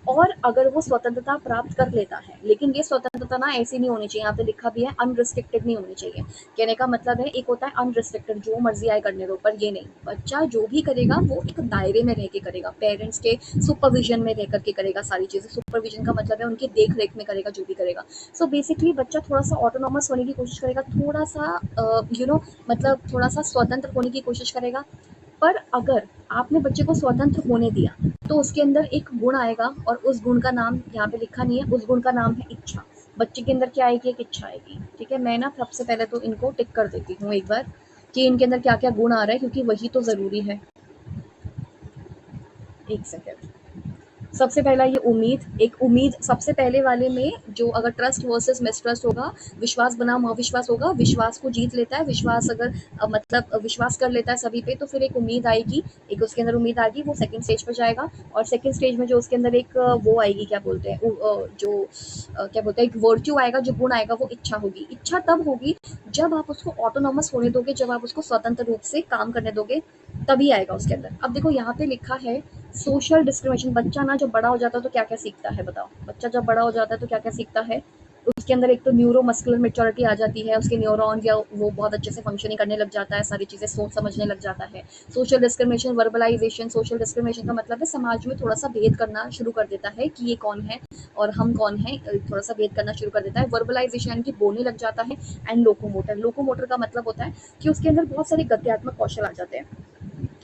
Speaker 2: और अगर वो स्वतंत्रता प्राप्त कर लेता है, लेकिन ये स्वतंत्रता ना ऐसी नहीं होनी चाहिए, यहाँ पे लिखा भी है अनरिस्ट्रिक्टेड नहीं होनी चाहिए। कहने का मतलब है एक होता है अनरिस्ट्रिक्टेड, जो मर्जी आए करने दो, पर ये नहीं, बच्चा जो भी करेगा वो एक दायरे में रह के करेगा, पेरेंट्स के सुपरविजन में रह करके करेगा सारी चीज़ें। सुपरविजन का मतलब है उनकी देख रेख में करेगा जो भी करेगा। सो बेसिकली बच्चा थोड़ा सा ऑटोनॉमस होने की कोशिश करेगा, थोड़ा सा मतलब थोड़ा सा स्वतंत्र होने की कोशिश करेगा। पर अगर आपने बच्चे को स्वतंत्र होने दिया तो उसके अंदर एक गुण आएगा, और उस गुण का नाम यहाँ पे लिखा नहीं है, उस गुण का नाम है इच्छा। बच्चे के अंदर क्या आएगी? एक इच्छा आएगी। ठीक है, मैं ना सबसे पहले तो इनको टिक कर देती हूँ एक बार कि इनके अंदर क्या क्या गुण आ रहा है, क्योंकि वही तो ज़रूरी है। एक सेकेंड। सबसे पहला ये उम्मीद, एक उम्मीद सबसे पहले वाले में, जो अगर ट्रस्ट वर्सेस मिसट्रस्ट होगा, विश्वास बनाम अविश्वास होगा, विश्वास को जीत लेता है, विश्वास अगर मतलब विश्वास कर लेता है सभी पे, तो फिर एक उम्मीद आएगी, एक उसके अंदर उम्मीद आएगी, वो सेकंड स्टेज पर जाएगा। और सेकंड स्टेज में जो उसके अंदर एक वो आएगी, क्या बोलते हैं, क्या बोलते हैं, एक वर्च्यू आएगा, जो गुण आएगा, वो इच्छा होगी। इच्छा तब होगी जब आप उसको ऑटोनॉमस होने दोगे, जब आप उसको स्वतंत्र रूप से काम करने दोगे, तभी आएगा उसके अंदर। अब देखो यहाँ पे लिखा है सोशल डिस्क्रिमिनेशन। बच्चा ना जब बड़ा हो जाता है तो क्या क्या सीखता है, बताओ? बच्चा जब बड़ा हो जाता है तो क्या क्या सीखता है? उसके अंदर एक तो न्यूरो मस्कुलर मेच्योरिटी आ जाती है, उसके न्यूरॉन्स या वो बहुत अच्छे से फंक्शनिंग करने लग जाता है, सारी चीज़ें सोच समझने लग जाता है। Social discrimination, verbalization. Social discrimination का मतलब है समाज में थोड़ा सा भेद करना शुरू कर देता है कि ये कौन है और हम कौन है, थोड़ा सा भेद करना शुरू कर देता है। वर्बलाइजेशन यानी कि बोलने लग जाता है। एंड लोकोमोटर, लोकोमोटर का मतलब होता है कि उसके अंदर बहुत सारे गत्यात्मक कौशल आ जाते हैं।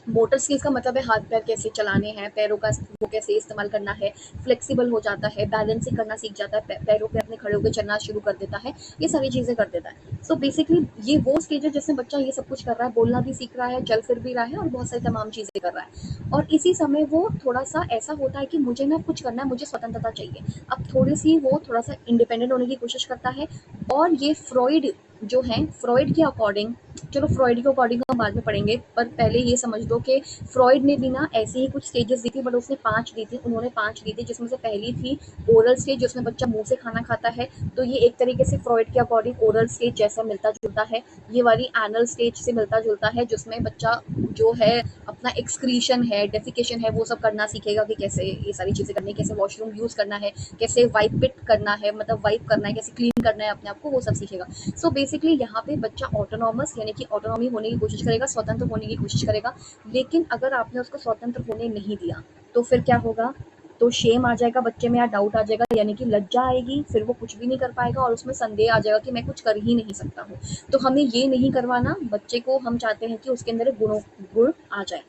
Speaker 2: मोटर स्किल्स का मतलब है हाथ पैर कैसे चलाने हैं, पैरों का वो कैसे इस्तेमाल करना है, फ्लेक्सिबल हो जाता है, बैलेंसिंग करना सीख जाता है, पैरों पे अपने खड़े होकर चलना शुरू कर देता है, ये सारी चीज़ें कर देता है। सो बेसिकली ये वो स्टेज है जिसमें बच्चा ये सब कुछ कर रहा है, बोलना भी सीख रहा है, चल फिर भी रहा है, और बहुत सारी तमाम चीज़ें कर रहा है। और इसी समय वो थोड़ा सा ऐसा होता है कि मुझे ना कुछ करना है, मुझे स्वतंत्रता चाहिए। अब थोड़ी सी वो थोड़ा सा इंडिपेंडेंट होने की कोशिश करता है। और ये फ्रॉइड जो है, फ्रॉइड के अकॉर्डिंग, चलो फ्रॉइड के अकॉर्डिंग हम बाद में पढ़ेंगे, पर पहले ये समझ लो कि फ्रॉइड ने भी ना ऐसी ही कुछ स्टेजेस दी थी, बट उसने 5 दी थी, उन्होंने 5 दी थी, जिसमें से पहली थी ओरल स्टेज, जिसमें बच्चा मुंह से खाना खाता है। तो ये एक तरीके से फ्रॉइड के अकॉर्डिंग ओरल स्टेज जैसा मिलता जुलता है। ये वाली एनल स्टेज से मिलता जुलता है, जिसमें बच्चा जो है अपना एक्सक्रीशन है, डेफिकेशन है, वो सब करना सीखेगा कि कैसे ये सारी चीज़ें करनी है, कैसे वॉशरूम यूज़ करना है, कैसे वाइप पिट करना है, मतलब वाइप करना है, कैसे क्लीन करना है अपने आप को, वो सब सीखेगा। सो बेसिकली यहाँ पे बच्चा ऑटोनॉमस यानी कि ऑटोनॉमी होने की कोशिश करेगा, स्वतंत्र होने की कोशिश करेगा। लेकिन अगर आपने उसको स्वतंत्र होने नहीं दिया तो फिर क्या होगा? तो शेम आ जाएगा बच्चे में, या डाउट आ जाएगा, यानी कि लज्जा आएगी, फिर वो कुछ भी नहीं कर पाएगा, और उसमें संदेह आ जाएगा कि मैं कुछ कर ही नहीं सकता हूँ। तो हमें ये नहीं करवाना बच्चे को, हम चाहते हैं कि उसके अंदर गुण आ जाए।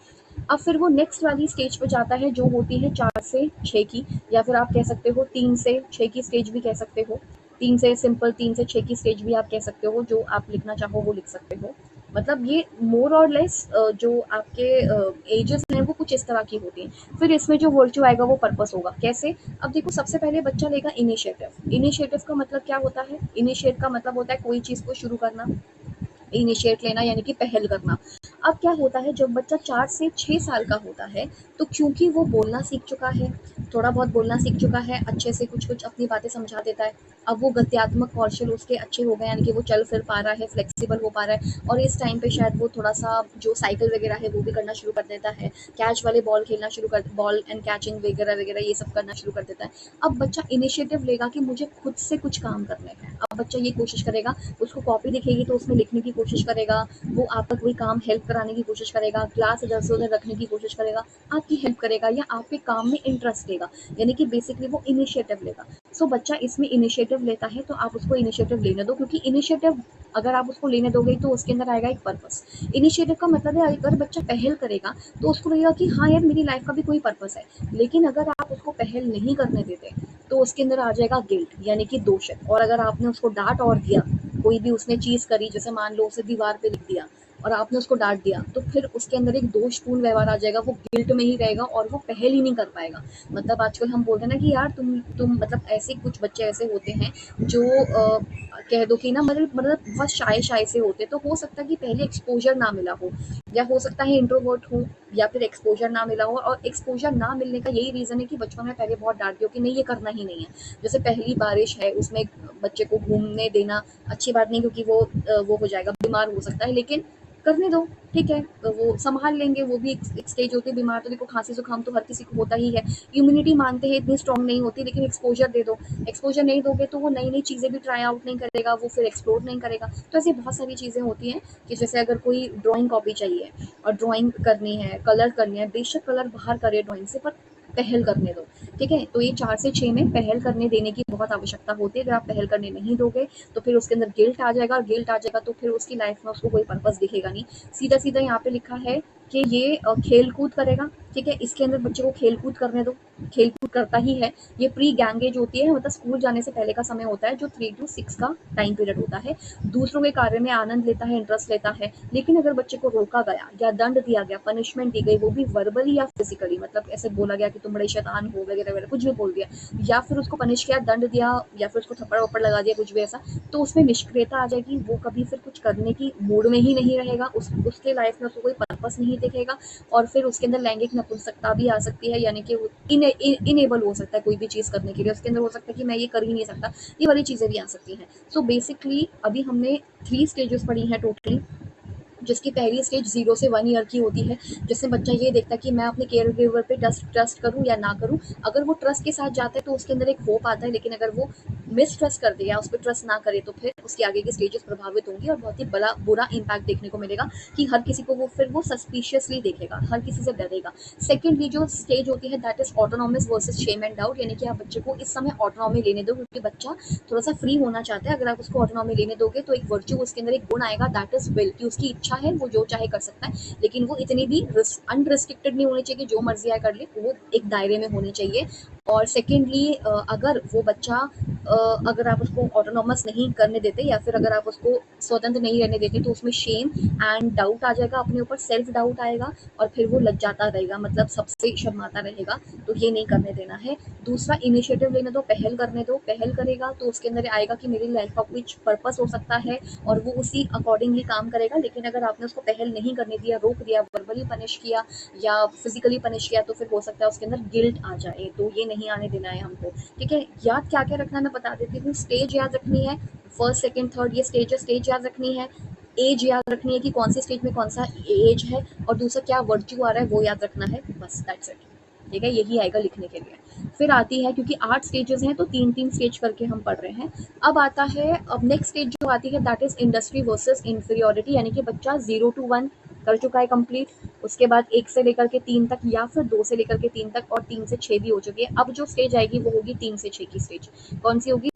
Speaker 2: अब फिर वो नेक्स्ट वाली स्टेज पे जाता है, जो होती है 4 से 6 की, या फिर आप कह सकते हो 3 से 6 की स्टेज भी कह सकते हो। 3 से सिंपल 3 से 6 की स्टेज भी आप कह सकते हो, जो आप लिखना चाहो वो लिख सकते हो। मतलब ये मोर और लेस जो आपके एजेस हैं वो कुछ इस तरह की होती हैं। फिर इसमें जो वर्च्यू आएगा वो पर्पस होगा। कैसे? अब देखो, सबसे पहले बच्चा लेगा इनिशिएटिव। इनिशिएटिव का मतलब क्या होता है? इनिशिएट का मतलब होता है कोई चीज़ को शुरू करना, इनिशिएट लेना यानी कि पहल करना। अब क्या होता है, जब बच्चा 4 से 6 साल का होता है, तो क्योंकि वो बोलना सीख चुका है, थोड़ा बहुत बोलना सीख चुका है, अच्छे से कुछ-कुछ अपनी बातें समझा देता है। अब वो गत्यात्मक कौशल उसके अच्छे हो गए, यानी कि वो चल फिर पा रहा है, फ्लेक्सिबल हो पा रहा है, और इस टाइम पे शायद वो थोड़ा-सा जो साइकिल वगैरह है वो भी करना शुरू कर देता है, कैच वाले बॉल खेलना शुरू कर, बॉल एंड कैचिंग वगैरह-वगैरह ये सब करना शुरू कर देता है। अब बच्चा इनिशिएटिव लेगा कि मुझे खुद से कुछ काम करने हैं। अब बच्चा ये कोशिश करेगा, उसको कॉपी दिखेगी तो उसमें लिखने की कोशिश करेगा, वो आपका कोई काम हेल्प कराने की कोशिश करेगा, क्लास इधर से उधर रखने की कोशिश करेगा, आपकी हेल्प करेगा, या आपके काम में इंटरेस्ट लेगा, यानी कि बेसिकली वो इनिशिएटिव लेगा। सो बच्चा इसमें इनिशिएटिव लेता है, तो आप उसको इनिशिएटिव लेने दो, क्योंकि इनिशिएटिव अगर आप उसको लेने दोगे तो उसके अंदर आएगा एक पर्पस। इनिशिएटिव का मतलब है अगर बच्चा पहल करेगा तो उसको लगेगा कि हाँ यार, मेरी लाइफ का भी कोई पर्पस है। लेकिन अगर आप उसको पहल नहीं करने देते तो उसके अंदर आ जाएगा गिल्ट, यानी कि दोषित। और अगर आपने उसको डांट और दिया, कोई भी उसने चीज़ करी, जैसे मान लो उसे दीवार पे लिख दिया और आपने उसको डांट दिया, तो फिर उसके अंदर एक दोषपूर्ण व्यवहार आ जाएगा, वो गिल्ट में ही रहेगा और वो पहल ही नहीं कर पाएगा। मतलब आजकल हम बोलते हैं ना कि यार तुम मतलब, ऐसे कुछ बच्चे ऐसे होते हैं जो कह दो कि ना, मतलब बहुत शाय शाय से होते, तो हो सकता है कि पहले एक्सपोजर ना मिला हो, या हो सकता है इंट्रोवर्ट हो, या फिर एक्सपोजर ना मिला हो। और एक्सपोजर ना मिलने का यही रीज़न है कि बचपन में पहले बहुत डांट दियो कि नहीं ये करना ही नहीं है। जैसे पहली बारिश है, उसमें बच्चे को घूमने देना अच्छी बात नहीं, क्योंकि वो हो जाएगा, बीमार हो सकता है, लेकिन करने दो, ठीक है, तो वो सँभाल लेंगे, वो भी एक स्टेज होती है। बीमार तो देखो खाँसी-जुकाम तो हर किसी को होता ही है, इम्यूनिटी मानते हैं इतनी स्ट्रॉन्ग नहीं होती, लेकिन एक्सपोज़र दे दो। एक्सपोज़र नहीं दोगे तो वो नई-नई चीज़ें भी ट्राई आउट नहीं करेगा, वो फिर एक्सप्लोर नहीं करेगा। तो ऐसी बहुत सारी चीज़ें होती हैं कि जैसे अगर कोई ड्राइंग कॉपी चाहिए और ड्राइंग करनी है, कलर करनी है, बेशक कलर बाहर करे ड्राइंग से, पर पहल करने दो, ठीक है? तो ये 4 से 6 में पहल करने देने की बहुत आवश्यकता होती है। अगर आप पहल करने नहीं दोगे, तो फिर उसके अंदर गिल्ट आ जाएगा, और गिल्ट आ जाएगा तो फिर उसकी लाइफ में उसको कोई पर्पस दिखेगा नहीं। सीधा-सीधा यहाँ पे लिखा है कि ये खेल-कूद करेगा, ठीक है? इसके अंदर बच्चे को खेल-कूद करने दो, खेल-कूद करता ही है। ये प्री गैंग एज होती है, मतलब स्कूल जाने से पहले का समय होता है, जो 3 टू 6 का टाइम पीरियड होता है। दूसरों के कार्य में आनंद लेता है, इंटरेस्ट लेता है, लेकिन अगर बच्चे को रोका गया या दंड दिया गया, पनिशमेंट दी गई, वो भी वर्बली या फिजिकली, मतलब ऐसे बोला गया कि तुम बड़े शैतान हो वगैरह-वगैरह, कुछ भी बोल दिया, या फिर उसको पनिश किया, दंड दिया, या फिर उसको थप्पड़-वप्पड़ लगा दिया, कुछ भी ऐसा, तो उसमें निष्क्रियता आ जाएगी। वो कभी फिर कुछ करने की मूड में ही नहीं रहेगा, उसके लाइफ में उसको कोई पर्पस नहीं दिखेगा, और फिर उसके अंदर लैंगिक नपुंसकता भी आ सकती है, यानी कि वो इनेबल हो सकता है कोई भी चीज़ करने के लिए। उसके अंदर हो सकता है कि मैं ये कर ही नहीं सकता, ये वाली चीज़ें भी आ सकती हैं। सो बेसिकली अभी हमने 3 स्टेजेस पढ़ी हैं टोटली, जिसकी पहली स्टेज 0 से 1 ईयर की होती है, जिसमें बच्चा ये देखता है कि मैं अपने केयर गिवर पे ट्रस्ट करूँ या ना करूँ। अगर वो ट्रस्ट के साथ जाता है तो उसके अंदर एक होप आता है, लेकिन अगर वो मिसट्रस्ट कर दे या उस पे ट्रस्ट ना करे, तो फिर उसकी आगे की स्टेजेस प्रभावित होंगी, और बहुत ही बड़ा बुरा इम्पैक्ट देखने को मिलेगा कि हर किसी को वो सस्पिशियसली देखेगा, हर किसी से डरेगा। सेकेंडली जो स्टेज होती है, that is autonomous versus shame and doubt, यानी कि आप बच्चे को इस समय ऑटोनॉमी लेने दो, क्योंकि बच्चा थोड़ा सा फ्री होना चाहता है। अगर आप उसको ऑटोनॉमी लेने दोगे तो एक वर्च्यू उसके अंदर, एक गुण आएगा, दैट इज विल, कि उसकी इच्छा है, वो जो चाहे कर सकता है, लेकिन वो इतनी भी अनरिस्ट्रिक्टेड नहीं होनी चाहिए कि जो मर्जी आए कर ले, वो एक दायरे में होनी चाहिए। और सेकेंडली अगर वो बच्चा अगर आप उसको ऑटोनॉमस नहीं करने देते, या फिर अगर आप उसको स्वतंत्र नहीं रहने देते, तो उसमें शेम एंड डाउट आ जाएगा, अपने ऊपर सेल्फ डाउट आएगा, और फिर वो लज्जाता रहेगा, मतलब सबसे शर्माता रहेगा। तो ये नहीं करने देना है। दूसरा, इनिशिएटिव लेने दो, पहल करने दो। पहल करेगा तो उसके अंदर आएगा कि मेरी लाइफ का कुछ पर्पस हो सकता है, और वो उसी अकॉर्डिंगली काम करेगा। लेकिन अगर आपने उसको पहल नहीं करने दिया, रोक दिया, वर्बली पनिश किया या फिजिकली पनिश किया, तो फिर हो सकता है उसके अंदर गिल्ट आ जाए। तो ये नहीं आने देना है हमको, ठीक है? याद क्या क्या रखना है मैं बता देती हूँ। स्टेज याद रखनी है, फर्स्ट सेकेंड थर्ड, ये स्टेज याद रखनी है। एज याद रखनी है कि कौन सी स्टेज में कौन सा एज है, और दूसरा क्या वर्च्यू आ रहा है वो याद रखना है, बस दैट्स इट, ठीक है? यही आएगा लिखने के लिए। फिर आती है, क्योंकि 8 स्टेजेस हैं तो 3-3 स्टेज करके हम पढ़ रहे हैं। अब आता है, अब नेक्स्ट स्टेज जो आती है, that is industry versus inferiority, यानी कि बच्चा 0 to 1 कर चुका है कंप्लीट, उसके बाद 1 से लेकर के 3 तक, या फिर 2 से लेकर के 3 तक, और 3 से 6 भी हो चुकी है। अब जो स्टेज आएगी वो होगी 3 से 6 की स्टेज। कौन सी होगी?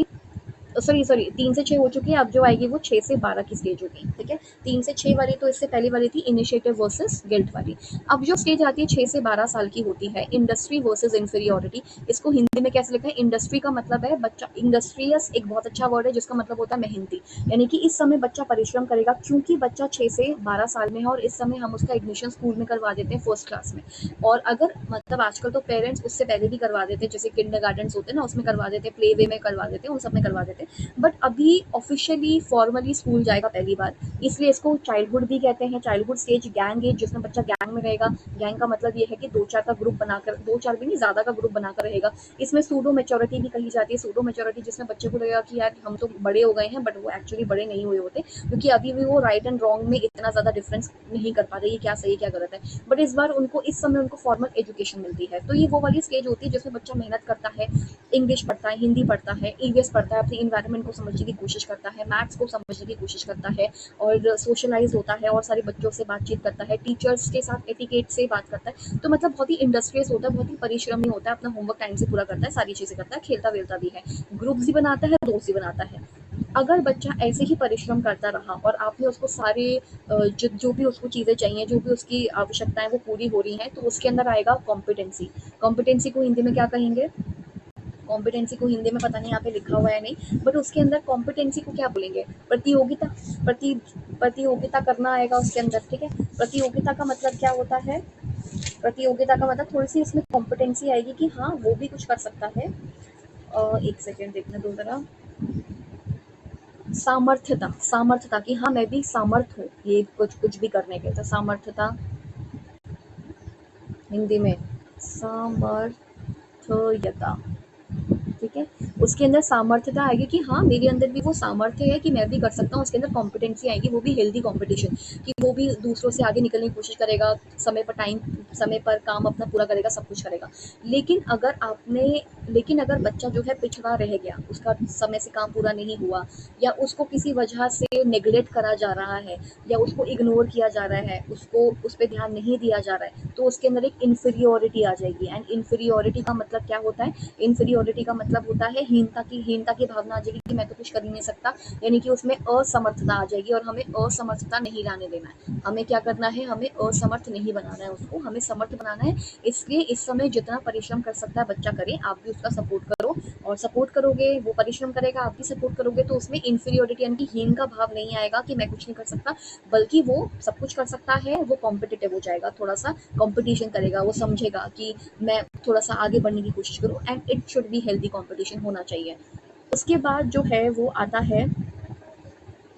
Speaker 2: सॉरी 3 से 6 हो चुकी है, अब जो आएगी वो 6 से 12 की स्टेज होगी, ठीक है? 3 से 6 वाली तो इससे पहले वाली थी इनिशिएटिव वर्सेस गिल्ट वाली। अब जो स्टेज आती है 6 से 12 साल की होती है, इंडस्ट्री वर्सेस इंफीरियोरिटी। इसको हिंदी में कैसे लिखा है? इंडस्ट्री का मतलब है बच्चा, इंडस्ट्रियस एक बहुत अच्छा वर्ड है जिसका मतलब होता है मेहनती, यानी कि इस समय बच्चा परिश्रम करेगा, क्योंकि बच्चा 6 से 12 साल में है, और इस समय हम उसका एडमिशन स्कूल में करवा देते हैं फर्स्ट क्लास में। और अगर मतलब आजकल तो पेरेंट्स उससे पहले भी करवा देते हैं, जैसे किंडरगार्टन्स होते हैं ना, उसमें करवा देते हैं, प्ले वे में करवा देते हैं, उन सब में करवा देते हैं। बट अभी ऑफिशियली फॉर्मली स्कूल जाएगा पहली बार, इसलिए इसको चाइल्डहुड भी कहते हैं। चाइल्डहुड स्टेज गैंग एज, जिसमें बच्चा गैंग में रहेगा। गैंग का मतलब ये है कि 2-4 का ग्रुप बनाकर, 2-4 भी नहीं, ज्यादा का ग्रुप बनाकर रहेगा। इसमें सूडो मेच्योरिटी भी कही जाती है। सूडो मेच्योरिटी जिसमें बच्चे को लगेगा कि यार हम तो बड़े हो गए हैं, बट वो एक्चुअली बड़े नहीं हुए होते, क्योंकि अभी भी वो राइट एंड रॉन्ग में इतना ज्यादा डिफरेंस नहीं कर पाते, ये क्या सही क्या गलत है। बट इस बार उनको, इस समय उनको फॉर्मल एजुकेशन मिलती है। तो ये वो वाली स्टेज होती है जिसमें बच्चा मेहनत करता है, इंग्लिश पढ़ता है, हिंदी पढ़ता है, ईवीएस पढ़ता है, अपने इन्वायरमेंट को समझने की कोशिश करता है, मैथ्स को समझने की कोशिश करता है, और सोशलाइज होता है, और सारे बच्चों से बातचीत करता है, टीचर्स के साथ एटिकेट से बात करता है। तो मतलब बहुत ही इंडस्ट्रियस होता है, बहुत ही परिश्रमी होता है, अपना होमवर्क टाइम से पूरा करता है, सारी चीज़ें करता है, खेलता वेलता भी है, ग्रुप्स भी बनाता है, दोस्त भी बनाता है। अगर बच्चा ऐसे ही परिश्रम करता रहा, और आपने उसको सारे जो भी उसको चीज़ें चाहिए, जो भी उसकी आवश्यकताएं वो पूरी हो रही हैं, तो उसके अंदर आएगा कॉम्पिटेंसी। कॉम्पिटेंसी को हिंदी में क्या कहेंगे? कॉम्पिटेंसी को हिंदी में पता नहीं यहाँ पे लिखा हुआ है नहीं, बट उसके अंदर कॉम्पिटेंसी को क्या बोलेंगे? प्रतियोगिता। प्रति प्रतियोगिता करना आएगा उसके अंदर, ठीक है? प्रतियोगिता का मतलब क्या होता है? प्रतियोगिता का मतलब थोड़ी सी इसमें कॉम्पिटेंसी आएगी कि हाँ वो भी कुछ कर सकता है। एक सेकेंड देखने दो जरा। सामर्थ्यता, सामर्थ्यता कि हाँ मैं भी सामर्थ हूँ ये कुछ कुछ भी करने के, तो सामर्थ्यता हिंदी में सामर्थ्यता, ठीक ठीक है? उसके अंदर सामर्थ्यता आएगी कि हाँ, मेरे अंदर भी वो सामर्थ्य है कि मैं भी कर सकता हूँ, उसके अंदर कॉम्पिटेंसी आएगी, वो भी हेल्दी कॉम्पिटिशन, कि वो भी दूसरों से आगे निकलने की कोशिश करेगा, समय पर काम अपना पूरा करेगा, सब कुछ करेगा। लेकिन अगर बच्चा जो है पिछड़ा रह गया, उसका समय से काम पूरा नहीं हुआ, या उसको किसी वजह से नेग्लेक्ट करा जा रहा है, या उसको इग्नोर किया जा रहा है, उसको उस पे ध्यान नहीं दिया जा रहा है, तो उसके अंदर एक इन्फीरियॉरिटी आ जाएगी। एंड इन्फीरियॉरिटी का मतलब क्या होता है? इन्फीरियॉरिटी का मतलब होता है हीनता की भावना आ जाएगी कि मैं तो कुछ कर ही नहीं सकता, यानी कि उसमें असमर्थता आ जाएगी, और हमें असमर्थता नहीं लाने देना है। हमें क्या करना है? हमें असमर्थ नहीं बनाना है उसको, हमें समर्थ बनाना है। इसलिए इस समय जितना परिश्रम कर सकता है बच्चा करे, आप भी उसका सपोर्ट करो, और सपोर्ट करोगे, वो परिश्रम करेगा, आप भी सपोर्ट करोगे, तो उसमें इन्फीरियॉरिटी यानी कि हीन का भाव नहीं आएगा कि मैं कुछ नहीं कर सकता, बल्कि वो सब कुछ कर सकता है, वो कॉम्पिटिटिव हो जाएगा, थोड़ा सा कॉम्पिटिशन करेगा, वो समझेगा कि मैं थोड़ा सा आगे बढ़ने की कोशिश करूँ, and it should be healthy competition होना चाहिए। उसके बाद जो है वो आता है,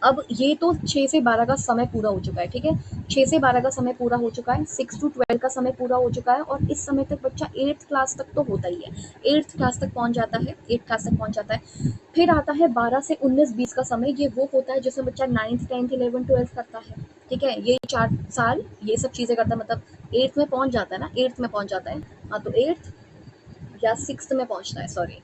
Speaker 2: अब ये तो 6 से 12 का समय पूरा हो चुका है, ठीक है? 6 से 12 का समय पूरा हो चुका है, 6 टू 12 का समय पूरा हो चुका है, और इस समय तक बच्चा 8th क्लास तक तो होता ही है। 8th क्लास तक पहुँच जाता है, 8th क्लास तक पहुँच जाता है। फिर आता है 12 से 19-20 का समय, ये वो होता है जिसमें बच्चा 9th, 10th, 11th, 12th करता है, ठीक है? ये 4 साल ये सब चीज़ें करता है, मतलब 8th में पहुँच जाता है ना, 8th में पहुँच जाता है। हाँ, तो 8th या 6th में पहुँचता है, सॉरी।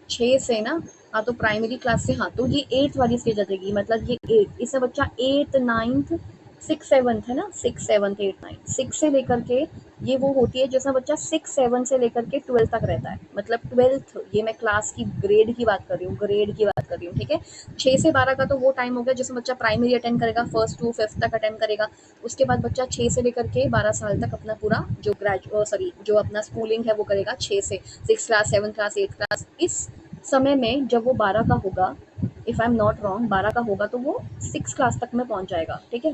Speaker 2: 6 से ना, हाँ, तो प्राइमरी क्लास से, हाँ, तो ये 8th वाली स्टेज आ जाएगी, मतलब ये 8 इससे बच्चा 8th 9th 6 7th है ना, 6 7th 8 9 6 से लेकर के, ये वो होती है जिसमें बच्चा 6 7 से लेकर के 12 तक रहता है, मतलब 12th, ये मैं क्लास की ग्रेड की बात कर रही हूँ, ग्रेड की बात कर रही हूँ, ठीक है? 6 से 12 का तो वो टाइम हो गया जिसमें बच्चा प्राइमरी अटेंड करेगा, 1st टू 5th तक अटेंड करेगा। उसके बाद बच्चा 6 से लेकर के 12 साल तक अपना पूरा जो अपना स्कूलिंग है वो करेगा, 6 से 6 क्लास 7 क्लास 8 क्लास। इस समय में जब वो 12 का होगा, if I am not wrong, 12 का होगा तो वो 6 क्लास तक में पहुंच जाएगा, ठीक है?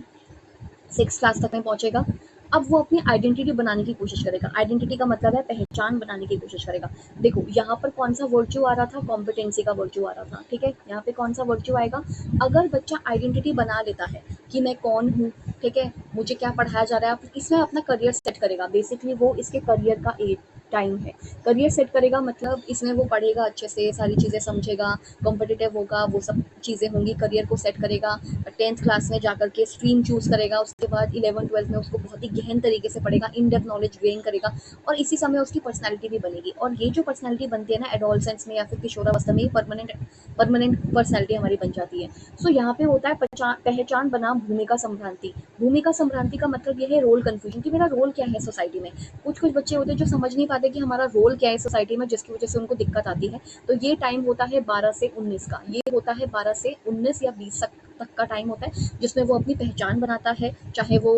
Speaker 2: 6 क्लास तक में पहुंचेगा। अब वो अपनी आइडेंटिटी बनाने की कोशिश करेगा। आइडेंटिटी का मतलब है पहचान बनाने की कोशिश करेगा। देखो यहाँ पर कौन सा वर्च्यू आ रहा था? कॉम्पिटेंसी का वर्च्यू आ रहा था, ठीक है? यहाँ पे कौन सा वर्च्यू आएगा? अगर बच्चा आइडेंटिटी बना लेता है कि मैं कौन हूँ, ठीक है, मुझे क्या पढ़ाया जा रहा है, इसमें अपना करियर सेट करेगा। बेसिकली वो इसके करियर का एक टाइम है। करियर सेट करेगा मतलब इसमें वो पढ़ेगा अच्छे से, सारी चीज़ें समझेगा, कॉम्पिटिटिव होगा, वो सब चीज़ें होंगी, करियर को सेट करेगा। 10th क्लास में जाकर के स्ट्रीम चूज़ करेगा, उसके बाद 11th 12th में उसको बहुत ही गहन तरीके से पढ़ेगा, इन डेप्थ नॉलेज गेन करेगा, और इसी समय उसकी पर्सनैलिटी भी बनेगी। और ये जो पर्सनैलिटी बनती है ना एडोलसेंस में या फिर किशोरावस्था में, परमानेंट पर्सनैलिटी हमारी बन जाती है। सो यहाँ पे होता है पहचान बनाम भूमिका संभ्रांति। भूमिका संभ्रांति का मतलब ये है रोल कन्फ्यूजन, कि मेरा रोल क्या है सोसाइटी में। कुछ बच्चे होते हैं जो समझ नहीं पाते कि हमारा रोल क्या है सोसाइटी में, जिसकी वजह से उनको दिक्कत आती है। तो ये टाइम होता है 12 से 19 का, ये होता है 12 से 19 या 20 तक का टाइम होता है, जिसमें वो अपनी पहचान बनाता है। चाहे वो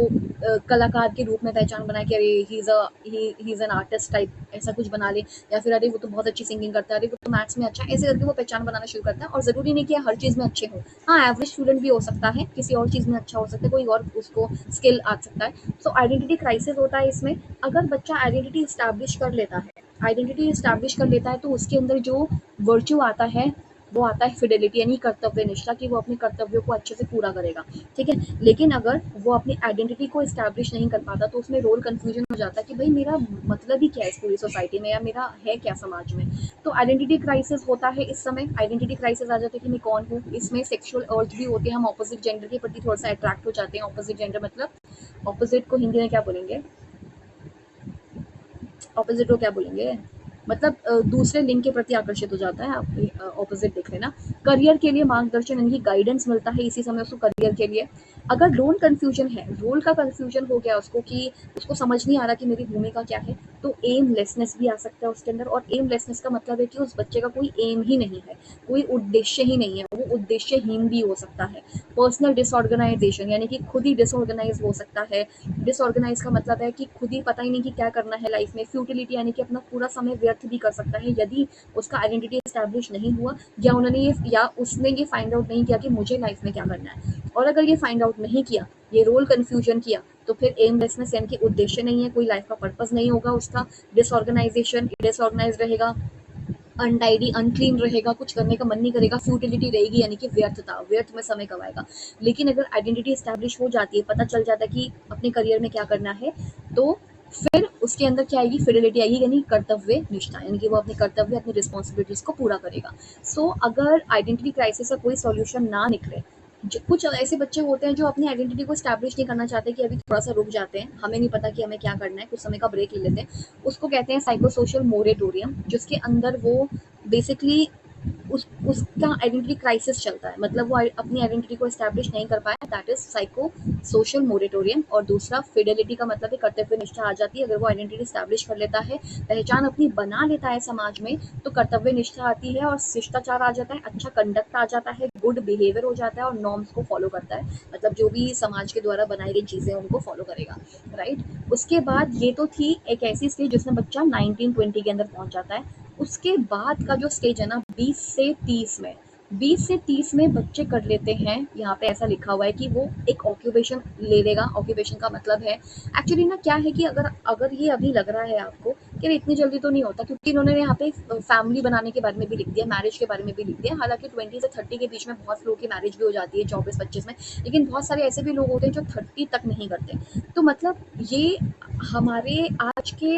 Speaker 2: कलाकार के रूप में पहचान बनाए कि अरे he is an artist type, ऐसा कुछ बना ले, या फिर अरे वो तो बहुत अच्छी सिंगिंग करता है, अरे वो तो मैथ्स में अच्छा है, ऐसे करके वो पहचान बनाना शुरू करता है। और ज़रूरी नहीं कि हर चीज़ में अच्छे हों, हाँ, एवरेज स्टूडेंट भी हो सकता है, किसी और चीज़ में अच्छा हो सकता है, कोई और उसको स्किल आ सकता है। सो आइडेंटिटी क्राइसिस होता है इसमें। अगर बच्चा आइडेंटिटी इस्टेब्लिश कर लेता है, तो उसके अंदर जो वर्च्यू आता है वो आता है फिडेलिटी, यानी कर्तव्यनिष्ठा, कि वो अपने कर्तव्यों को अच्छे से पूरा करेगा, ठीक है? लेकिन अगर वो अपनी आइडेंटिटी को इस्टेब्लिश नहीं कर पाता, तो उसमें रोल कन्फ्यूजन हो जाता है कि भाई मेरा मतलब ही क्या है इस पूरी सोसाइटी में, या मेरा है क्या समाज में। तो आइडेंटिटी क्राइसिस होता है इस समय। आइडेंटिटी क्राइसिस आ जाता है कि मैं कौन हूँ। इसमें सेक्सुअल अर्ज भी होते हैं, हम ऑपोजिट जेंडर के प्रति थोड़ा सा अट्रैक्ट हो जाते हैं। ऑपोजिट जेंडर मतलब ऑपोजिट को हिंदी में क्या बोलेंगे? ऑपोजिट को क्या बोलेंगे? मतलब दूसरे लिंग के प्रति आकर्षित हो जाता है, आप ऑपोजिट देख लेना। करियर के लिए मार्गदर्शन यानी कि गाइडेंस मिलता है इसी समय उसको करियर के लिए। अगर रोल कन्फ्यूजन है, रोल का कन्फ्यूजन हो गया उसको कि उसको समझ नहीं आ रहा कि मेरी भूमिका क्या है, तो एमलेसनेस भी आ सकता है उसके अंदर। और एमलेसनेस का मतलब है कि उस बच्चे का कोई एम ही नहीं है, कोई उद्देश्य ही नहीं है, वो उद्देश्यहीन भी हो सकता है। पर्सनल डिसऑर्गेनाइजेशन यानी कि खुद ही डिसऑर्गेनाइज हो सकता है। डिसऑर्गेनाइज का मतलब है कि खुद ही पता ही नहीं कि क्या करना है लाइफ में। फ्यूटिलिटी यानी कि अपना पूरा समय व्यर्थ भी कर सकता है यदि उसका आइडेंटिटी एस्टैब्लिश नहीं हुआ, या उसने ये फाइंड आउट नहीं किया कि मुझे लाइफ में क्या करना है। और अगर ये फाइंड आउट नहीं किया, ये रोल कन्फ्यूजन किया, तो फिर एमलेसनेस यानी कि उद्देश्य नहीं है, कोई लाइफ का पर्पस नहीं होगा उसका। डिसऑर्गेनाइज रहेगा, अनटाइडी अनक्लीन रहेगा, कुछ करने का मन नहीं करेगा। फ्यूटिलिटी रहेगी यानी कि व्यर्थता, व्यर्थ में समय गवाएगा। लेकिन अगर आइडेंटिटी एस्टैब्लिश हो जाती है, पता चल जाता है कि अपने करियर में क्या करना है, तो फिर उसके अंदर क्या आएगी, फिडेलिटी आएगी, यानी कर्तव्य निष्ठा, यानी कि वो अपने कर्तव्य, अपनी रिस्पॉन्सिबिलिटीज को पूरा करेगा। सो अगर आइडेंटिटी क्राइसिस का कोई सॉल्यूशन ना निकले, कुछ ऐसे बच्चे होते हैं जो अपनी आइडेंटिटी को स्टैब्लिश नहीं करना चाहते, कि अभी थोड़ा सा रुक जाते हैं, हमें नहीं पता कि हमें क्या करना है, कुछ समय का ब्रेक ले लेते हैं, उसको कहते हैं साइको सोशल मोरेटोरियम, जिसके अंदर वो बेसिकली उसका आइडेंटिटी क्राइसिस चलता है, मतलब वो अपनी आइडेंटिटी को एस्टैब्लिश नहीं कर पाया, that is psycho social moratorium. और दूसरा फिडेलिटी का मतलब है कर्तव्य निष्ठा आ जाती है, अगर वो आइडेंटिटी एस्टैब्लिश कर लेता है, पहचान अपनी बना लेता है समाज में, तो कर्तव्य निष्ठा आती है और शिष्टाचार आ जाता है, अच्छा कंडक्ट आ जाता है, गुड बिहेवियर हो जाता है और नॉर्म्स को फॉलो करता है, मतलब जो भी समाज के द्वारा बनाई गई चीजें उनको फॉलो करेगा, राइट। उसके बाद ये तो थी एक ऐसी स्टेज जिसमें बच्चा 19-20 के अंदर पहुंच जाता है। उसके बाद का जो स्टेज है ना 20 से 30 में बच्चे कर लेते हैं, यहाँ पे ऐसा लिखा हुआ है कि वो एक ऑक्यूपेशन ले लेगा। ऑक्यूपेशन का मतलब है एक्चुअली ना क्या है कि अगर अगर ये अभी लग रहा है आपको कि इतनी जल्दी तो नहीं होता, क्योंकि इन्होंने यहाँ पे फैमिली बनाने के बारे में भी लिख दिया, मैरिज के बारे में भी लिख दिया। हालांकि 20 से 30 के बीच में बहुत लोगों की मैरिज भी हो जाती है, 24-25 में, लेकिन बहुत सारे ऐसे भी लोग होते हैं जो 30 तक नहीं करते। तो मतलब ये हमारे आज के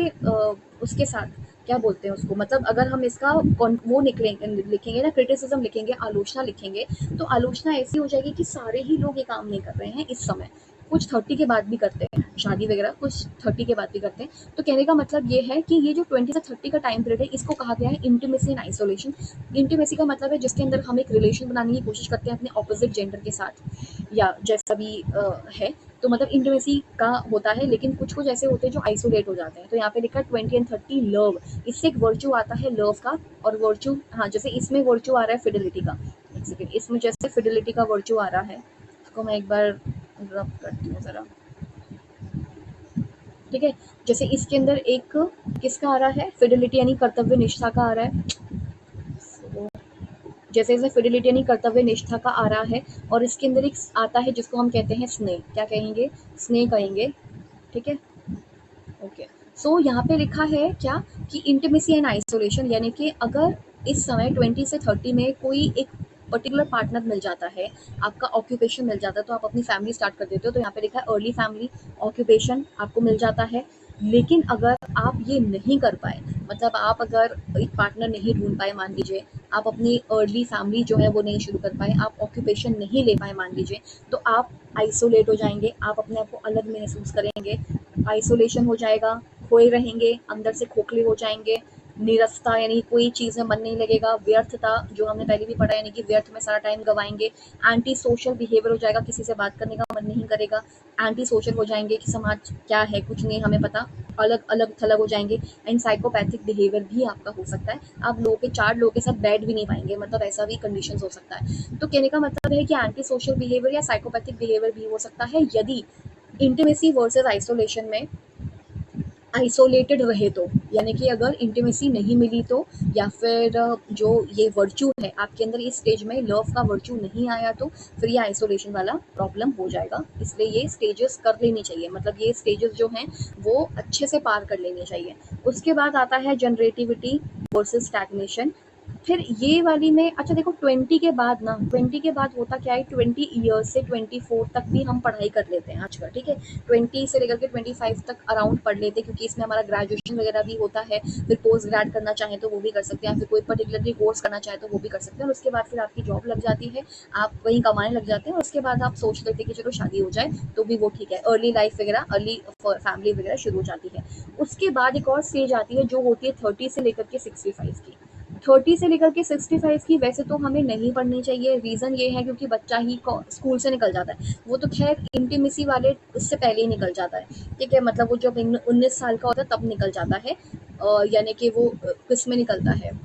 Speaker 2: उसके साथ क्या बोलते हैं उसको, मतलब अगर हम इसका वो लिखेंगे ना, क्रिटिसिज्म लिखेंगे, आलोचना लिखेंगे, तो आलोचना ऐसी हो जाएगी कि सारे ही लोग ये काम नहीं कर रहे हैं इस समय, कुछ 30 के बाद भी करते हैं शादी वगैरह, कुछ 30 के बाद भी करते हैं। तो कहने का मतलब ये है कि ये जो 20 से 30 का टाइम पीरियड है, इसको कहा गया है इंटीमेसी एंड आइसोलेशन। इंटीमेसी का मतलब है जिसके अंदर हम एक रिलेशन बनाने की कोशिश करते हैं अपने ऑपोजिट जेंडर के साथ, या जैसा भी है, तो मतलब इंटीमेसी का होता है। लेकिन कुछ कुछ ऐसे होते हैं जो आइसोलेट हो जाते हैं। तो यहाँ पे लिखा है 20 and 30 लव, इससे एक वर्चू आता है लव का, और वर्चू, हाँ जैसे इसमें वर्चू आ रहा है फिडेलिटी का, एक सेकेंड, इसमें जैसे फिडेलिटी का वर्चू आ रहा है, इसको मैं एक बार रब करती हूँ जरा, ठीक है। जैसे इसके अंदर एक किसका आ रहा है, फिडेलिटी यानी कर्तव्य निष्ठा का आ रहा है, जैसे जैसे फिडेलिटी यानी कर्तव्य निष्ठा का आ रहा है, और इसके अंदर एक आता है जिसको हम कहते हैं स्नेह, क्या कहेंगे, स्नेह कहेंगे, ठीक है, ओके। सो यहाँ पे लिखा है क्या कि इंटीमेसी एंड आइसोलेशन, यानी कि अगर इस समय 20 से 30 में कोई एक पर्टिकुलर पार्टनर मिल जाता है, आपका ऑक्यूपेशन मिल जाता है, तो आप अपनी फैमिली स्टार्ट कर देते हो। तो यहाँ पे लिखा है अर्ली फैमिली ऑक्यूपेशन आपको मिल जाता है। लेकिन अगर आप ये नहीं कर पाए, मतलब आप अगर एक पार्टनर नहीं ढूंढ पाए, मान लीजिए आप अपनी अर्ली फैमिली जो है वो नहीं शुरू कर पाए, आप ऑक्यूपेशन नहीं ले पाए मान लीजिए, तो आप आइसोलेट हो जाएंगे, आप अपने आप को अलग महसूस करेंगे, आइसोलेशन हो जाएगा, खोए रहेंगे, अंदर से खोखले हो जाएंगे, निरसता यानी कोई चीज़ में मन नहीं लगेगा, व्यर्थता जो हमने पहले भी पढ़ा, यानी कि व्यर्थ में सारा टाइम गवाएंगे, एंटी सोशल बिहेवियर हो जाएगा, किसी से बात करने का मन नहीं करेगा, एंटी सोशल हो जाएंगे कि समाज क्या है कुछ नहीं हमें पता, अलग अलग थलग हो जाएंगे, एंड साइकोपैथिक बिहेवियर भी आपका हो सकता है, आप लोगों के 4 लोगों के साथ बैठ भी नहीं पाएंगे, मतलब ऐसा भी कंडीशन हो सकता है। तो कहने का मतलब है कि एंटी सोशल बिहेवियर या साइकोपैथिक बिहेवियर भी हो सकता है यदि इंटीमेसी वर्सेस आइसोलेशन में आइसोलेटेड रहे तो, यानी कि अगर इंटीमेसी नहीं मिली तो, या फिर जो ये वर्च्यू है आपके अंदर इस स्टेज में लव का वर्च्यू नहीं आया, तो फिर ये आइसोलेशन वाला प्रॉब्लम हो जाएगा। इसलिए ये स्टेजेस कर लेनी चाहिए, मतलब ये स्टेजेस जो हैं वो अच्छे से पार कर लेनी चाहिए। उसके बाद आता है जनरेटिविटी वर्सेस स्टैग्नेशन। फिर ये वाली में अच्छा देखो 20 के बाद होता क्या है, 20 ईयर्स से 24 तक भी हम पढ़ाई कर लेते हैं आजकल, ठीक है। 20 से लेकर के 25 तक अराउंड पढ़ लेते हैं, क्योंकि इसमें हमारा ग्रेजुएशन वगैरह भी होता है, फिर पोस्ट ग्रेड करना चाहें तो वो भी कर सकते हैं, फिर कोई पर्टिकुलरली कोर्स करना चाहे तो वो भी कर सकते हैं, और उसके बाद फिर आपकी जॉब लग जाती है, आप कहीं कमाने लग जाते हैं, और उसके बाद आप सोच लेते हैं कि चलो शादी हो जाए तो भी वो ठीक है, अर्ली लाइफ वगैरह, अर्ली फैमिली वगैरह शुरू हो जाती है। उसके बाद एक और स्टेज आती है जो होती है 30 से लेकर के 65 की। 30 से लेकर के 65 की वैसे तो हमें नहीं पढ़नी चाहिए, रीज़न ये है क्योंकि बच्चा ही स्कूल से निकल जाता है, वो तो खैर इंटीमेसी वाले उससे पहले ही निकल जाता है, ठीक है, मतलब वो जब 19 साल का होता है तब निकल जाता है, यानी कि वो किस में निकलता है,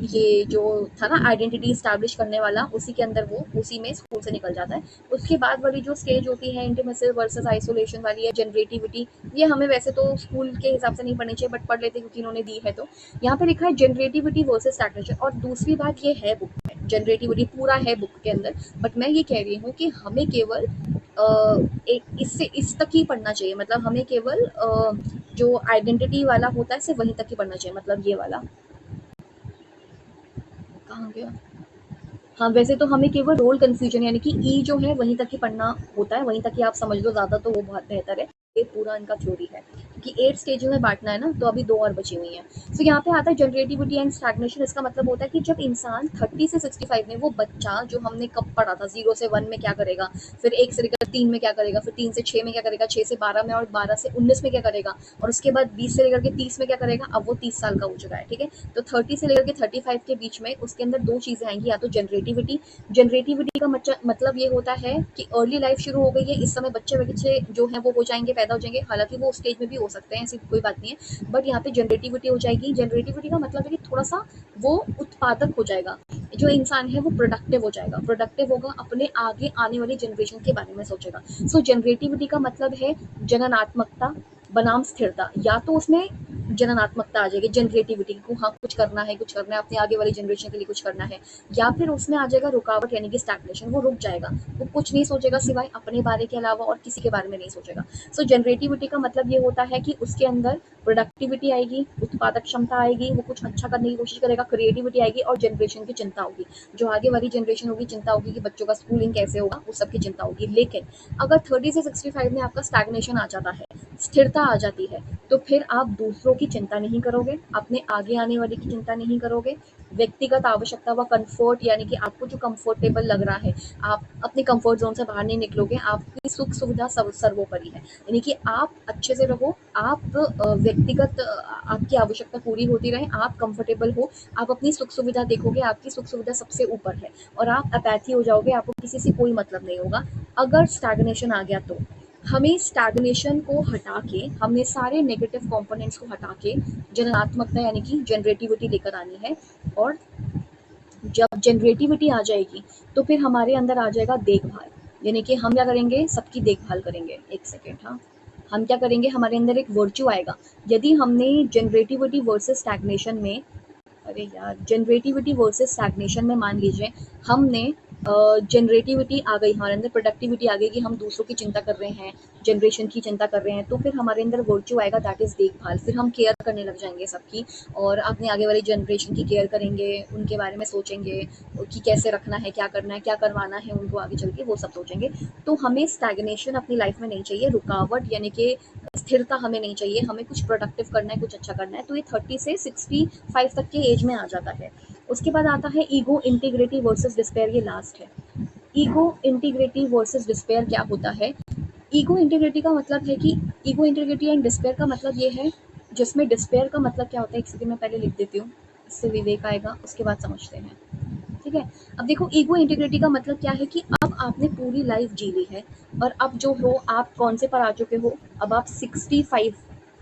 Speaker 2: ये जो था ना आइडेंटिटी स्टैब्लिश करने वाला, उसी के अंदर वो उसी में स्कूल से निकल जाता है। उसके बाद वाली जो स्टेज होती है इंटीमेसी वर्सेस आइसोलेशन वाली, है जनरेटिविटी, ये हमें वैसे तो स्कूल के हिसाब से नहीं पढ़नी चाहिए, बट पढ़ लेते क्योंकि इन्होंने दी है। तो यहाँ पे लिखा है जनरेटिविटी वर्सेस स्टैग्नेशन, और दूसरी बात ये है बुक में, जनरेटिविटी पूरा है बुक के अंदर, बट मैं ये कह रही हूँ कि हमें केवल एक इससे इस तक ही पढ़ना चाहिए, मतलब हमें केवल जो आइडेंटिटी वाला होता है सिर्फ वहीं तक ही पढ़ना चाहिए, मतलब ये वाला कहाँ गया, हाँ वैसे तो हमें केवल रोल कन्फ्यूजन यानी कि ई जो है वहीं तक ही पढ़ना होता है, वहीं तक ही आप समझ लो, ज़्यादा तो वो बहुत बेहतर है, ये पूरा इनका थ्योरी है। कि 8 स्टेज में बांटना है ना, तो अभी 2 और बची हुई हैं। सो यहाँ पे आता है जनरेटिविटी एंड स्टैग्नेशन। इसका मतलब होता है कि जब इंसान 30 से 65 में, वो बच्चा जो हमने कब पढ़ा था 0 से 1 में क्या करेगा, फिर 1 से लेकर 3 में क्या करेगा, फिर 3 से 6 में क्या करेगा, 6 से 12 में और 12 से 19 में क्या करेगा, और उसके बाद 20 से लेकर के 30 में क्या करेगा। अब वो 30 साल का हो चुका है, ठीक है। तो 30 से लेकर के 35 के बीच में उसके अंदर 2 चीज़ें आएंगी, या तो जनरेटिविटी का मतलब ये होता है कि अर्ली लाइफ शुरू हो गई है, इस समय बच्चे बच्चे जो हैं वो हो जाएंगे, पैदा हो जाएंगे। हालांकि वो स्टेज में भी हो सकते हैं, ऐसी कोई बात नहीं है, बट यहाँ पे जनरेटिविटी हो जाएगी। जनरेटिविटी का मतलब है कि थोड़ा सा वो उत्पादक हो जाएगा, जो इंसान है वो प्रोडक्टिव हो जाएगा, प्रोडक्टिव होगा, अपने आगे आने वाली जनरेशन के बारे में सोचेगा। सो जनरेटिविटी का मतलब है जननात्मकता बनाम स्थिरता। या तो उसमें जननात्मकता आ जाएगी, जनरेटिविटी को, हाँ कुछ करना है, अपने आगे वाली जनरेशन के लिए कुछ करना है। या फिर उसमें आ जाएगा रुकावट, यानी कि स्टैग्नेशन, वो रुक जाएगा, वो कुछ नहीं सोचेगा सिवाय अपने बारे के अलावा और किसी के बारे में नहीं सोचेगा। सो जनरेटिविटी का मतलब ये होता है कि उसके अंदर प्रोडक्टिविटी आएगी, उत्पादक क्षमता आएगी, वो कुछ अच्छा करने की कोशिश करेगा, क्रिएटिविटी आएगी, और जनरेशन की चिंता होगी। जो आगे वाली जनरेशन होगी, चिंता होगी कि बच्चों का स्कूलिंग कैसे होगा, वो सबकी चिंता होगी। लेकिन अगर 30 से 65 में आपका स्टैग्नेशन आ जाता है, स्थिरता आ जाती है, तो फिर आप दूसरों की चिंता नहीं करोगे, अपने आगे आने वाले की चिंता नहीं करोगे। व्यक्तिगत आवश्यकता व कंफर्ट, यानी कि आपको जो कंफर्टेबल लग रहा है, आप अपने कंफर्ट जोन से बाहर नहीं निकलोगे। आपकी सुख सुविधा सर्वोपरि है, यानी कि आप अच्छे से रहो, आप व्यक्तिगत आपकी आवश्यकता पूरी होती रहे, आप कंफर्टेबल हो, आप अपनी सुख सुविधा देखोगे, आपकी सुख सुविधा सबसे ऊपर है, और आप अपैथी हो जाओगे, आपको किसी से कोई मतलब नहीं होगा। अगर स्टैग्नेशन आ गया, तो हमें स्टैग्नेशन को हटा के, हमें सारे नेगेटिव कंपोनेंट्स को हटा के जननात्मकता यानी कि जनरेटिविटी लेकर आनी है। और जब जनरेटिविटी आ जाएगी, तो फिर हमारे अंदर आ जाएगा देखभाल, यानी कि हम क्या करेंगे, सबकी देखभाल करेंगे। एक सेकेंड, हाँ, हम क्या करेंगे, हमारे अंदर एक वर्च्यू आएगा। यदि हमने जनरेटिविटी वर्सेस स्टैग्नेशन में, अरे यार, जनरेटिविटी वर्सेस स्टैग्नेशन में मान लीजिए हमने जनरेटिविटी आ गई, हमारे अंदर प्रोडक्टिविटी आ गई कि हम दूसरों की चिंता कर रहे हैं, जनरेशन की चिंता कर रहे हैं, तो फिर हमारे अंदर वर्च्यू आएगा, दैट इज़ देखभाल। फिर हम केयर करने लग जाएंगे सबकी, और अपने आगे वाली जनरेशन की केयर करेंगे, उनके बारे में सोचेंगे कि कैसे रखना है, क्या करना है, क्या करवाना है उनको आगे चल के, वो सब सोचेंगे। तो हमें स्टैग्नेशन अपनी लाइफ में नहीं चाहिए, रुकावट यानी कि स्थिरता हमें नहीं चाहिए, हमें कुछ प्रोडक्टिव करना है, कुछ अच्छा करना है। तो ये 30 से 65 तक के एज में आ जाता है। उसके बाद आता है ईगो इंटीग्रिटी वर्सेस डिस्पेयर, ये लास्ट है। ईगो इंटीग्रिटी वर्सेस डिस्पेयर क्या होता है। ईगो इंटीग्रिटी का मतलब है कि ईगो इंटीग्रिटी एंड डिस्पेयर का मतलब ये है, जिसमें डिस्पेयर का मतलब क्या होता है, एक सेकंड मैं पहले लिख देती हूँ, इससे विवेक आएगा, उसके बाद समझते हैं, ठीक है। अब देखो, ईगो इंटीग्रिटी का मतलब क्या है कि अब आपने पूरी लाइफ जी ली है, और अब जो हो आप कौन से पर आ चुके हो, अब आप 65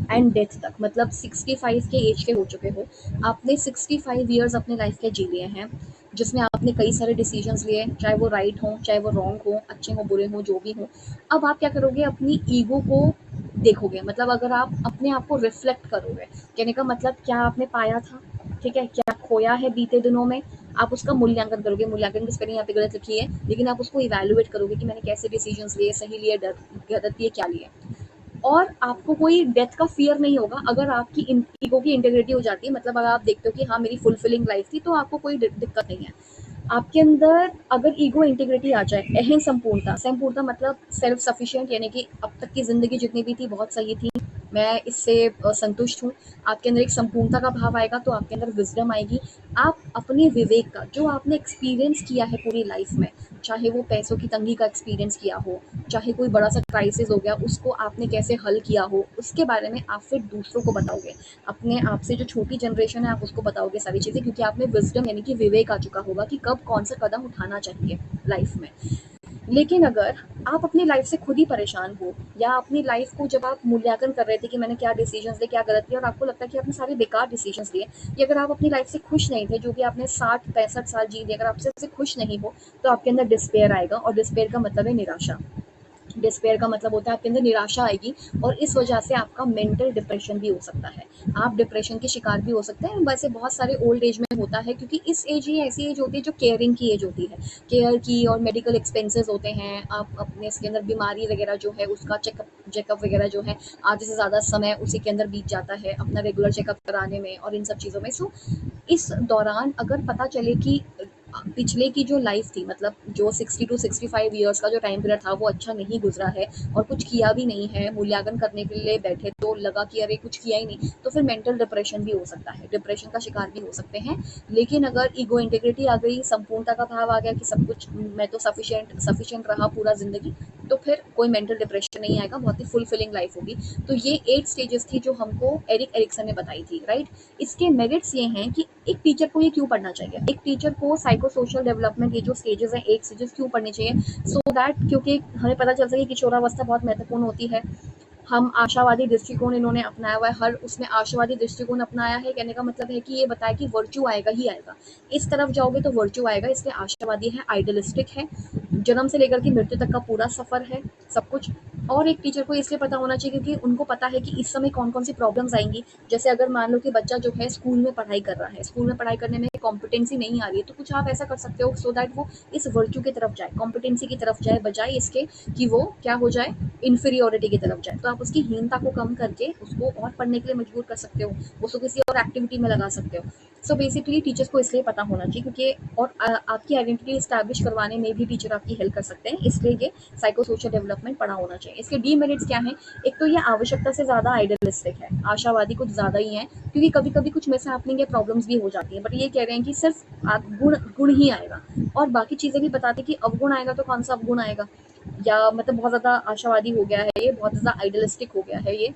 Speaker 2: एंड डेथ तक, मतलब 65 के एज के हो चुके हो। आपने 65 ईयर्स अपने लाइफ के जी लिए हैं, जिसमें आपने कई सारे डिसीजंस लिए, चाहे वो राइट हो, चाहे वो रॉन्ग हो, अच्छे हो, बुरे हो, जो भी हो। अब आप क्या करोगे, अपनी ईगो को देखोगे, मतलब अगर आप अपने आप को रिफ्लेक्ट करोगे, कहने का मतलब क्या आपने पाया था, ठीक है, क्या खोया है बीते दिनों में, आप उसका मूल्यांकन करोगे। मूल्यांकन की स्पेलिंग यहाँ पे गलत लिखी है, लेकिन आप उसको इवैल्यूएट करोगे कि मैंने कैसे डिसीजंस लिए, सही लिए, गलत लिए, क्या लिए। और आपको कोई डेथ का फियर नहीं होगा अगर आपकी ईगो की इंटीग्रिटी हो जाती है, मतलब अगर आप देखते हो कि हाँ मेरी फुलफिलिंग लाइफ थी, तो आपको कोई दिक्कत नहीं है। आपके अंदर अगर ईगो इंटीग्रिटी आ जाए, अहम संपूर्णता, संपूर्णता मतलब सेल्फ सफिशिएंट, यानी कि अब तक की जिंदगी जितनी भी थी बहुत सही थी, मैं इससे संतुष्ट हूँ। आपके अंदर एक संपूर्णता का भाव आएगा, तो आपके अंदर विजडम आएगी। आप अपने विवेक का, जो आपने एक्सपीरियंस किया है पूरी लाइफ में, चाहे वो पैसों की तंगी का एक्सपीरियंस किया हो, चाहे कोई बड़ा सा क्राइसिस हो गया, उसको आपने कैसे हल किया हो, उसके बारे में आप फिर दूसरों को बताओगे। अपने आप से जो छोटी जनरेशन है, आप उसको बताओगे सारी चीज़ें, क्योंकि आप में विजडम यानी कि विवेक आ चुका होगा कि कब कौन सा कदम उठाना चाहिए लाइफ में। लेकिन अगर आप अपनी लाइफ से खुद ही परेशान हो, या अपनी लाइफ को जब आप मूल्यांकन कर रहे थे कि मैंने क्या डिसीजंस लिए, क्या गलत किया, और आपको लगता है कि आपने सारे बेकार डिसीजंस लिए, या अगर आप अपनी लाइफ से खुश नहीं थे, जो कि आपने 60-65 साल जी लिए, अगर आप उससे खुश नहीं हो, तो आपके अंदर डिस्पेयर आएगा, और डिस्पेयर का मतलब है निराशा। डिस्पेयर का मतलब होता है आपके अंदर निराशा आएगी, और इस वजह से आपका मेंटल डिप्रेशन भी हो सकता है, आप डिप्रेशन के शिकार भी हो सकते हैं। वैसे बहुत सारे ओल्ड एज में होता है, क्योंकि इस एज ही ऐसी एज होती है जो केयरिंग की एज होती है, केयर की, और मेडिकल एक्सपेंसेस होते हैं, आप अपने इसके अंदर बीमारी वगैरह जो है उसका चेकअप वगैरह जो है, आधे से ज़्यादा समय उसी के अंदर बीत जाता है अपना रेगुलर चेकअप कराने में और इन सब चीज़ों में। सो इस दौरान अगर पता चले कि पिछले की जो लाइफ थी, मतलब जो 60 टू 65 ईयर्स का जो टाइम पीरियड था वो अच्छा नहीं गुजरा है और कुछ किया भी नहीं है, मूल्यांकन करने के लिए बैठे तो लगा कि अरे कुछ किया ही नहीं, तो फिर मेंटल डिप्रेशन भी हो सकता है, डिप्रेशन का शिकार भी हो सकते हैं। लेकिन अगर ईगो इंटीग्रिटी आ गई, संपूर्णता का भाव आ गया कि सब कुछ मैं तो सफिशिएंट सफिशिएंट रहा पूरा जिंदगी, तो फिर कोई मेंटल डिप्रेशन नहीं आएगा, बहुत ही फुलफिलिंग लाइफ होगी। तो ये 8 स्टेजेस थी जो हमको एरिक एरिक्सन ने बताई थी, राइट। इसके मेरिट्स ये हैं कि एक टीचर को ये क्यों पढ़ना चाहिए, एक टीचर को साइको सोशल डेवलपमेंट ये जो स्टेजेस हैं, 8 स्टेजेस क्यों पढ़ने चाहिए, सो दैट क्योंकि हमें पता चल सके कि किशोरावस्था बहुत महत्वपूर्ण होती है। हम आशावादी दृष्टिकोण इन्होंने अपनाया हुआ है, हर उसमें आशावादी दृष्टिकोण अपनाया है, कहने का मतलब है कि ये बताया कि वर्च्यू आएगा ही आएगा, इस तरफ जाओगे तो वर्च्यू आएगा, इसलिए आशावादी है, आइडियलिस्टिक है, जन्म से लेकर के मृत्यु तक का पूरा सफर है सब कुछ। और एक टीचर को इसलिए पता होना चाहिए क्योंकि उनको पता है कि इस समय कौन कौन सी प्रॉब्लम्स आएंगी। जैसे अगर मान लो कि बच्चा जो है स्कूल में पढ़ाई कर रहा है, स्कूल में पढ़ाई करने में कॉम्पिटेंसी नहीं आ रही है, तो कुछ आप ऐसा कर सकते हो सो दैट वो इस वर्च्यू की तरफ जाए, कॉम्पिटेंसी की तरफ जाए, बजाय इसके कि वो क्या हो जाए, इन्फीरियोरिटी की तरफ जाए। तो आप उसकी हीनता को कम करके उसको और पढ़ने के लिए मजबूर कर सकते हो, उसको किसी और एक्टिविटी में लगा सकते हो। सो बेसिकली टीचर्स को इसलिए पता होना चाहिए क्योंकि और आपकी आइडेंटिटी स्टैब्लिश करवाने में भी टीचर आपकी हेल्प कर सकते हैं, इसलिए ये साइको सोशल डेवलपमेंट पढ़ा होना चाहिए। इसके डीमेरिट्स क्या हैं? एक तो ये आवश्यकता से ज़्यादा आइडियलिस्टिक है, आशावादी कुछ ज़्यादा ही है, क्योंकि कभी कभी कुछ मिसहैपनिंग या प्रॉब्लम्स भी हो जाती हैं, बट ये कह रहे हैं कि सिर्फ गुण गुण ही आएगा, और बाकी चीज़ें भी बताते कि अवगुण आएगा तो कौन सा अवगुण आएगा, या मतलब बहुत ज़्यादा आशावादी हो गया है ये, बहुत ज़्यादा आइडियलिस्टिक हो गया है ये,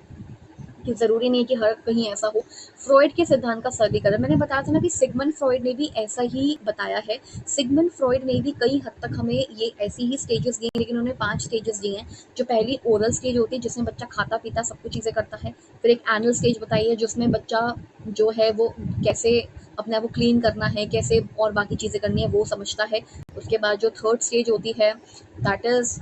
Speaker 2: कि ज़रूरी नहीं है कि हर कहीं ऐसा हो। फ्रॉइड के सिद्धांत का सरलीकरण, मैंने बताया था ना कि सिगमंड फ्रॉइड ने भी ऐसा ही बताया है। सिगमंड फ्रॉइड ने भी कई हद तक हमें ये ऐसी ही स्टेजेस दी, लेकिन उन्होंने 5 स्टेजेस दिए हैं। जो पहली ओरल स्टेज होती है जिसमें बच्चा खाता पीता सब कुछ चीज़ें करता है। फिर एक एनुअल स्टेज बताई है जिसमें बच्चा जो है वो कैसे अपने आप को क्लीन करना है, कैसे और बाकी चीज़ें करनी है वो समझता है। उसके बाद जो थर्ड स्टेज होती है दैट इज़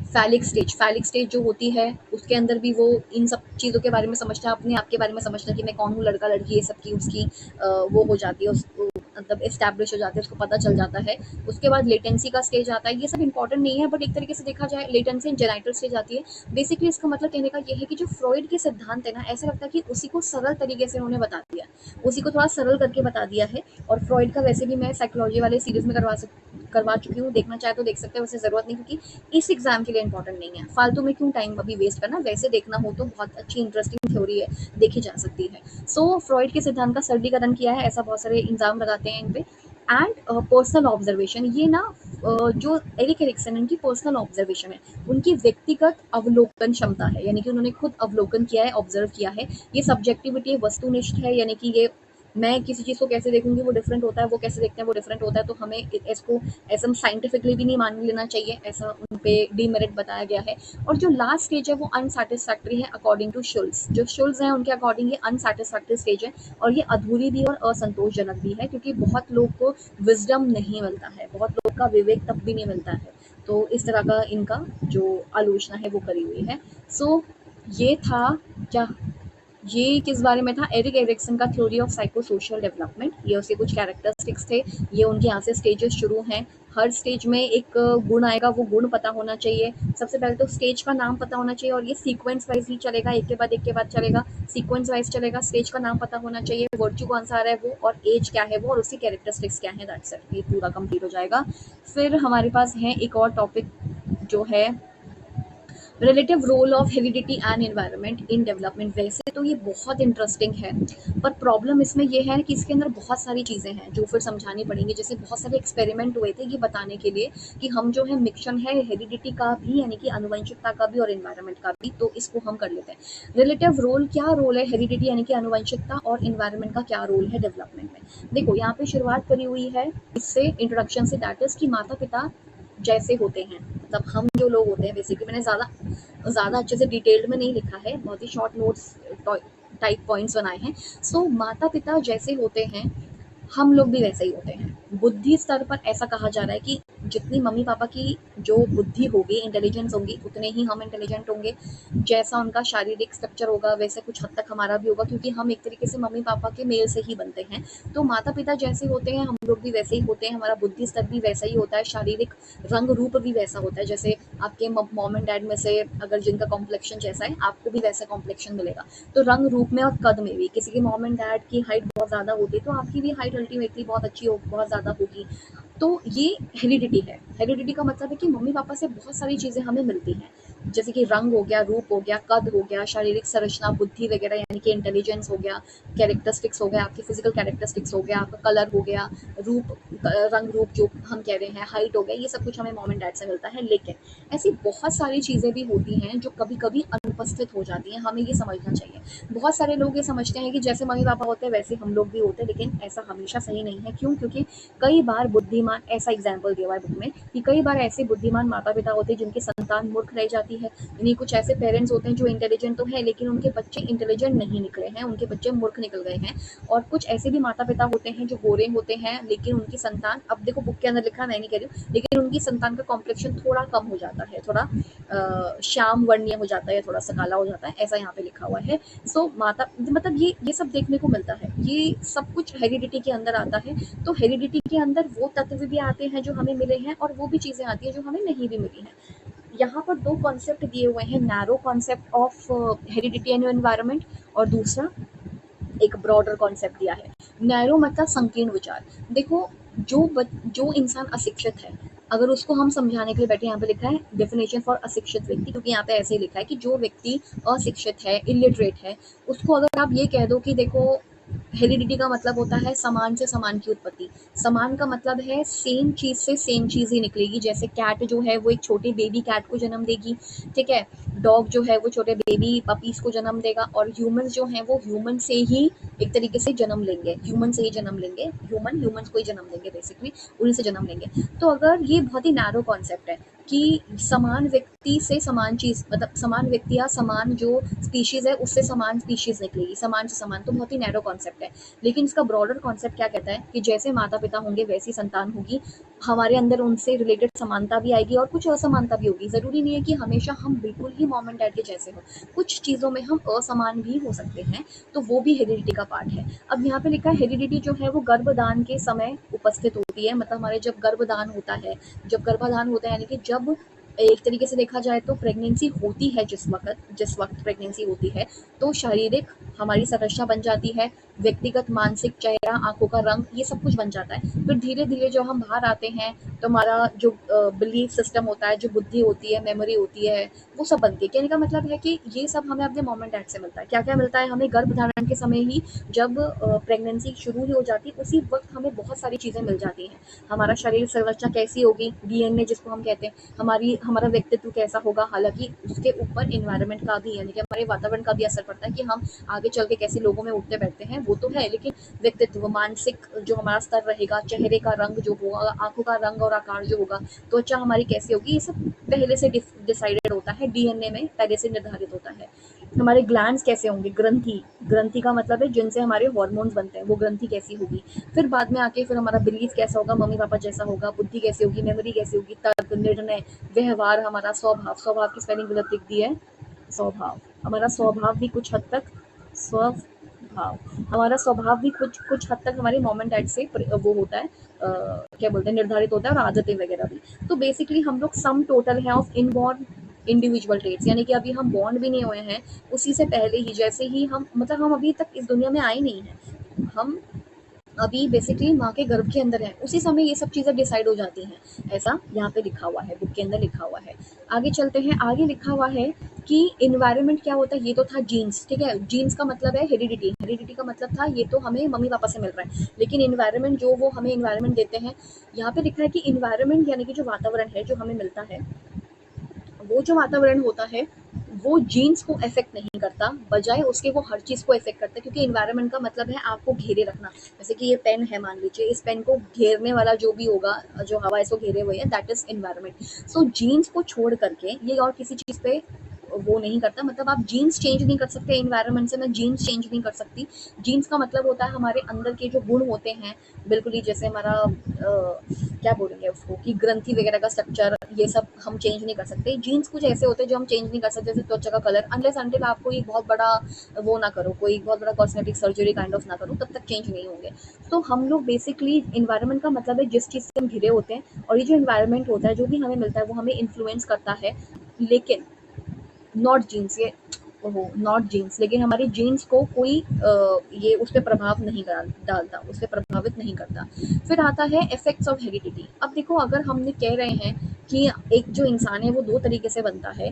Speaker 2: फैलिक स्टेज जो होती है, उसके अंदर भी वो इन सब चीज़ों के बारे में समझता है, अपने आप के बारे में समझता है कि मैं कौन हूँ, लड़का लड़की ये सब की उसकी वो हो जाती है, उसको मतलब एस्टैब्लिश हो जाती है, उसको पता चल जाता है। उसके बाद लेटेंसी का स्टेज आता है, ये सब इंपॉर्टेंट नहीं है बट एक तरीके से देखा जाए लेटेंसी एंड जेनाइटल स्टेज आती है। बेसिकली इसका मतलब कहने का ये है कि जो फ्रॉइड के सिद्धांत है ना, ऐसा लगता है कि उसी को सरल तरीके से उन्होंने बता दिया, उसी को थोड़ा सरल करके बता दिया है। और फ्रॉइड का वैसे भी मैं साइकोलॉजी वाले सीरीज में करवा चुकी हूँ, देखना चाहे तो देख सकते हैं, वैसे ज़रूरत नहीं क्योंकि इस एग्जाम के लिए इंपॉर्टेंट नहीं है, फालतू में क्यों टाइम अभी वेस्ट करना, वैसे देखना हो तो बहुत अच्छी इंटरेस्टिंग थ्योरी है, देखी जा सकती है। सो फ्रॉइड के सिद्धांत का सरलीकरण किया है, ऐसा बहुत सारे इंजाम लगाते हैं इन पे। एंड पर्सनल ऑब्जर्वेशन, ये ना जो एरिक एरिक्सन इनकी पर्सनल ऑब्जर्वेशन है, उनकी व्यक्तिगत अवलोकन क्षमता है, यानी कि उन्होंने खुद अवलोकन किया है, ऑब्जर्व किया है। ये सब्जेक्टिविटी है, वस्तुनिष्ठ है, यानी कि ये मैं किसी चीज़ को कैसे देखूंगी वो डिफरेंट होता है, वो कैसे देखते हैं वो डिफरेंट होता है, तो हमें इसको ऐसा साइंटिफिकली भी नहीं मान लेना चाहिए, ऐसा उन पे डीमेरिट बताया गया है। और जो लास्ट स्टेज है वो अनसैटिस्फैक्ट्री है अकॉर्डिंग टू शुल्स, जो शुल्स हैं उनके अकॉर्डिंग ये अनसैटिस्फैक्ट्री स्टेज है, और ये अधूरी भी और असंतोषजनक भी है, क्योंकि बहुत लोग को विजडम नहीं मिलता है, बहुत लोग का विवेक तब भी नहीं मिलता है। तो इस तरह का इनका जो आलोचना है वो करी हुई है। सो ये था क्या, ये किस बारे में था, एरिक एरिक्सन का theory of psycho social development, ये उसके कुछ कैरेक्टरिस्टिक्स थे, ये उनके यहाँ से स्टेजेस शुरू हैं। हर स्टेज में एक गुण आएगा, वो गुण पता होना चाहिए। सबसे पहले तो स्टेज का नाम पता होना चाहिए, और ये सीक्वेंस वाइज ही चलेगा, एक के बाद चलेगा, सीक्वेंस वाइज चलेगा। स्टेज का नाम पता होना चाहिए, वर्च्यू कौन सा आ रहा है वो, और एज क्या है वो, और उसकी कैरेक्टरिस्टिक्स क्या है, दैट्स इट, ये पूरा कंप्लीट हो जाएगा। फिर हमारे पास है एक और टॉपिक जो है relative role of heredity and environment in development. वैसे तो ये बहुत इंटरेस्टिंग है, पर प्रॉब्लम इसमें ये है कि इसके अंदर बहुत सारी चीज़ें हैं जो फिर समझानी पड़ेंगी। जैसे बहुत सारे एक्सपेरिमेंट हुए थे ये बताने के लिए कि हम जो है मिक्सचर है हेरिडिटी का भी, यानी कि आनुवंशिकता का भी और एनवायरनमेंट का भी, तो इसको हम कर लेते हैं। रिलेटिव रोल क्या रोल है हेरिडिटी यानी कि आनुवंशिकता, और एनवायरनमेंट का क्या रोल है डेवलपमेंट में। देखो यहाँ पे शुरुआत करी हुई है इससे, इंट्रोडक्शन से, दैट इज कि माता पिता जैसे होते हैं, मतलब हम जो लोग होते हैं, बेसिकली मैंने ज़्यादा अच्छे से डिटेल्ड में नहीं लिखा है, बहुत ही शॉर्ट नोट्स टाइप पॉइंट्स बनाए हैं। सो माता पिता जैसे होते हैं हम लोग भी वैसे ही होते हैं। बुद्धि स्तर पर ऐसा कहा जा रहा है कि जितनी मम्मी पापा की जो बुद्धि होगी, इंटेलिजेंस होगी, उतने ही हम इंटेलिजेंट होंगे। जैसा उनका शारीरिक स्ट्रक्चर होगा वैसे कुछ हद तक हमारा भी होगा, क्योंकि हम एक तरीके से मम्मी पापा के मेल से ही बनते हैं। तो माता पिता जैसे होते हैं हम लोग भी वैसे ही होते हैं, हमारा बुद्धि स्तर भी वैसा ही होता है, शारीरिक रंग रूप भी वैसा होता है। जैसे आपके मॉम एंड डैड में से अगर जिनका कॉम्प्लेक्शन जैसा है, आपको भी वैसा कॉम्प्लेक्शन मिलेगा। तो रंग रूप में और कद में भी, किसी की मॉम एंड डैड की हाइट बहुत ज़्यादा होती है तो आपकी भी हाइट अल्टीमेटली बहुत अच्छी हो, बहुत ज़्यादा ज़्यादा होगी। तो ये हेरिडिटी है। हेरिडिटी का मतलब है कि मम्मी-पापा से बहुत सारी चीज़ें हमें मिलती हैं, जैसे कि रंग हो गया, रूप हो गया, कद हो गया, शारीरिक संरचना, बुद्धि वगैरह यानी कि इंटेलिजेंस हो गया, कैरेक्टरिस्टिक्स हो गया, आपकी फिज़िकल कैरेक्टरिस्टिक्स हो गया, आपका कलर हो गया, रूप रंग रूप जो हम कह रहे हैं, हाइट हो गया, ये सब कुछ हमें मॉम एंड डैड से मिलता है। लेकिन ऐसी बहुत सारी चीज़ें भी होती हैं जो कभी-कभी अनुपस्थित हो जाती हैं, हमें ये समझना चाहिए। बहुत सारे लोग ये समझते हैं कि जैसे मम्मी-पापा होते हैं वैसे हम लोग भी होते हैं, लेकिन ऐसा हमेशा सही नहीं है। क्यों? क्योंकि कई बार बुद्धिमान, ऐसा एग्जाम्पल दिया हुआ है बुक में कि कई बार ऐसे बुद्धिमान माता पिता होते हैं जिनकी संतान मूर्ख रह जाती है, यानी कुछ ऐसे पेरेंट्स होते हैं जो इंटेलिजेंट तो है लेकिन उनके बच्चे इंटेलिजेंट नहीं निकले हैं, उनके बच्चे मूर्ख निकल गए हैं। और कुछ ऐसे भी माता पिता होते हैं जो गोरे होते हैं लेकिन उनकी संतान, अब देखो बुक के अंदर लिखा, मैं नहीं कह रही हूँ, लेकिन उनकी संतान का कॉम्प्लेक्शन थोड़ा कम हो जाता है, थोड़ा श्याम वर्णीय हो जाता है, थोड़ा सा काला हो जाता है, ऐसा यहाँ पे लिखा हुआ है। सो माता मतलब ये सब देखने को मिलता है, ये सब कुछ हेरिडिटी के अंदर आता है। तो हेरिडिटी के अंदर वो तत्व भी आते हैं जो हमें मिले हैं और वो भी चीज़ें आती हैं जो हमें नहीं भी मिली हैं। यहाँ पर दो कॉन्सेप्ट दिए हुए हैं, narrow concept of heredity and environment और दूसरा एक ब्रॉडर कॉन्सेप्ट दिया है। नैरो मतलब संकीर्ण विचार। देखो, जो इंसान अशिक्षित है, अगर उसको हम समझाने के लिए बैठे, यहाँ पे लिखा है डेफिनेशन फॉर अशिक्षित व्यक्ति, क्योंकि यहाँ पे ऐसे ही लिखा है कि जो व्यक्ति अशिक्षित है, इलिटरेट है, उसको अगर आप ये कह दो कि देखो हेरिडिटी का मतलब होता है समान से समान की उत्पत्ति। समान का मतलब है सेम चीज से सेम चीज ही निकलेगी। जैसे कैट जो है वो एक छोटे बेबी कैट को जन्म देगी, ठीक है, डॉग जो है वो छोटे बेबी पपीज को जन्म देगा, और ह्यूमंस जो हैं वो ह्यूमन से ही एक तरीके से जन्म लेंगे, ह्यूमन से ही जन्म लेंगे, ह्यूमंस को ही जन्म देंगे, बेसिकली उन्हीं से जन्म लेंगे। तो अगर ये बहुत ही नैरो कॉन्सेप्ट है कि समान व्यक्ति से समान चीज, मतलब समान व्यक्ति या समान जो स्पीशीज है उससे समान स्पीशीज निकलेगी, समान से समान, तो बहुत ही नैरो कॉन्सेप्ट है। लेकिन इसका ब्रॉडर कॉन्सेप्ट क्या कहता है कि जैसे माता पिता होंगे वैसी संतान होगी, हमारे अंदर उनसे रिलेटेड समानता भी आएगी और कुछ असमानता भी होगी। जरूरी नहीं है कि हमेशा हम बिल्कुल ही मॉम एंड डैड के जैसे हो, कुछ चीजों में हम असमान भी हो सकते हैं, तो वो भी हेरिडिटी का पार्ट है। अब यहाँ पे लिखा है हेरिडिटी जो है वो गर्भदान के समय उपस्थित होती है, मतलब हमारे जब गर्भदान होता है, जब गर्भाधान होता है यानी कि जब एक तरीके से देखा जाए तो प्रेगनेंसी होती है, जिस वक्त प्रेगनेंसी होती है, तो शारीरिक हमारी संरचना बन जाती है, व्यक्तिगत मानसिक चेहरा, आंखों का रंग, ये सब कुछ बन जाता है। फिर धीरे धीरे जो हम बाहर आते हैं तो हमारा जो बिलीफ सिस्टम होता है, जो बुद्धि होती है, मेमोरी होती है, वो सब बनती है। कहने का मतलब है कि ये सब हमें अपने मॉम एंड डैड से मिलता है। क्या क्या मिलता है हमें? गर्भधारण के समय ही, जब प्रेगनेंसी शुरू ही हो जाती है उसी वक्त हमें बहुत सारी चीज़ें मिल जाती हैं। हमारा शरीर संरचना कैसी होगी, डीएनए जिसको हम कहते हैं, हमारा व्यक्तित्व कैसा होगा, हालांकि उसके ऊपर इन्वायरमेंट का भी, यानी कि हमारे वातावरण का भी असर पड़ता है कि हम आगे चल के कैसे लोगों में उठते बैठते हैं, वो तो है, लेकिन व्यक्तित्व, मानसिक जो हमारा स्तर रहेगा, चेहरे का रंग जो होगा, आंखों का रंग और आकार जो होगा, त्वचा हमारी कैसी होगी, ये सब पहले से डिसाइडेड होता है, डीएनए में पहले से निर्धारित होता है। हमारे ग्लैंड्स कैसे होंगे, ग्रंथि, ग्रंथि का मतलब है जिनसे हमारे हार्मोन्स बनते हैं, वो ग्रंथि कैसी होगी। फिर बाद में आके फिर हमारा बिलीफ कैसा होगा, मम्मी पापा जैसा होगा, बुद्धि कैसी होगी, मेमोरी कैसी होगी, तर्क, निर्णय, व्यवहार, हमारा स्वभाव, स्वभाव की स्पेलिंग गलत लिख दी है, स्वभाव, हमारा स्वभाव भी कुछ हद तक, स्वभाव, हमारा स्वभाव भी कुछ कुछ हद तक हमारे मॉम एंड डैड से वो होता है, क्या बोलते हैं, निर्धारित होता है, और आदतें वगैरह भी। तो बेसिकली हम लोग सम टोटल है ऑफ इनबॉर्न इंडिविजुअल ट्रेट्स, यानी कि अभी हम बॉर्न भी नहीं हुए हैं, उसी से पहले ही, जैसे ही हम, मतलब हम अभी तक इस दुनिया में आए नहीं हैं, हम अभी बेसिकली माँ के गर्भ के अंदर है, उसी समय ये सब चीज़ें डिसाइड हो जाती हैं। ऐसा यहाँ पे लिखा हुआ है, बुक के अंदर लिखा हुआ है। आगे चलते हैं, आगे लिखा हुआ है कि इन्वायरमेंट क्या होता है। ये तो था जीन्स, ठीक है, जीन्स का मतलब है हेरिडिटी, हेरिडिटी का मतलब था ये तो हमें मम्मी पापा से मिल रहा है, लेकिन इन्वायरमेंट जो वो हमें इन्वायरमेंट देते हैं, यहाँ पे लिखा है कि इन्वायरमेंट यानी कि जो वातावरण है जो हमें मिलता है, वो जो वातावरण होता है वो जीन्स को इफेक्ट नहीं करता, बजाय उसके वो हर चीज़ को इफेक्ट करता है, क्योंकि इन्वायरमेंट का मतलब है आपको घेरे रखना। जैसे कि ये पेन है, मान लीजिए, इस पेन को घेरने वाला जो भी होगा, जो हवा इसको घेरे हुए है, that is environment. So genes को छोड़ करके ये और किसी चीज़ पे वो नहीं करता, मतलब आप जीन्स चेंज नहीं कर सकते, इन्वायरमेंट से मैं जीन्स चेंज नहीं कर सकती। जीन्स का मतलब होता है हमारे अंदर के जो गुण होते हैं, बिल्कुल ही जैसे हमारा क्या बोलेंगे उसको, कि ग्रंथि वगैरह का स्ट्रक्चर, ये सब हम चेंज नहीं कर सकते। जीन्स कुछ ऐसे होते हैं जो हम चेंज नहीं कर सकते, जैसे त्वचा का कलर, अनलेस अनटिल आप कोई बहुत बड़ा वो ना करो, कोई बहुत बड़ा कॉस्मेटिक सर्जरी काइंड ऑफ ना करो, तब तक चेंज नहीं होंगे। तो हम लोग बेसिकली, इन्वायरमेंट का मतलब है जिस चीज़ से हम घिरे होते हैं, और ये जो इन्वायरमेंट होता है जो भी हमें मिलता है वो हमें इन्फ्लुएंस करता है, लेकिन नॉट जीन्स, ये वो नॉट जीन्स, लेकिन हमारे जीन्स को कोई ये उस पे प्रभाव नहीं डालता, उस पे प्रभावित नहीं करता। फिर आता है इफेक्ट्स ऑफ हेरिडिटी। अब देखो, अगर हमने कह रहे हैं कि एक जो इंसान है वो दो तरीके से बनता है,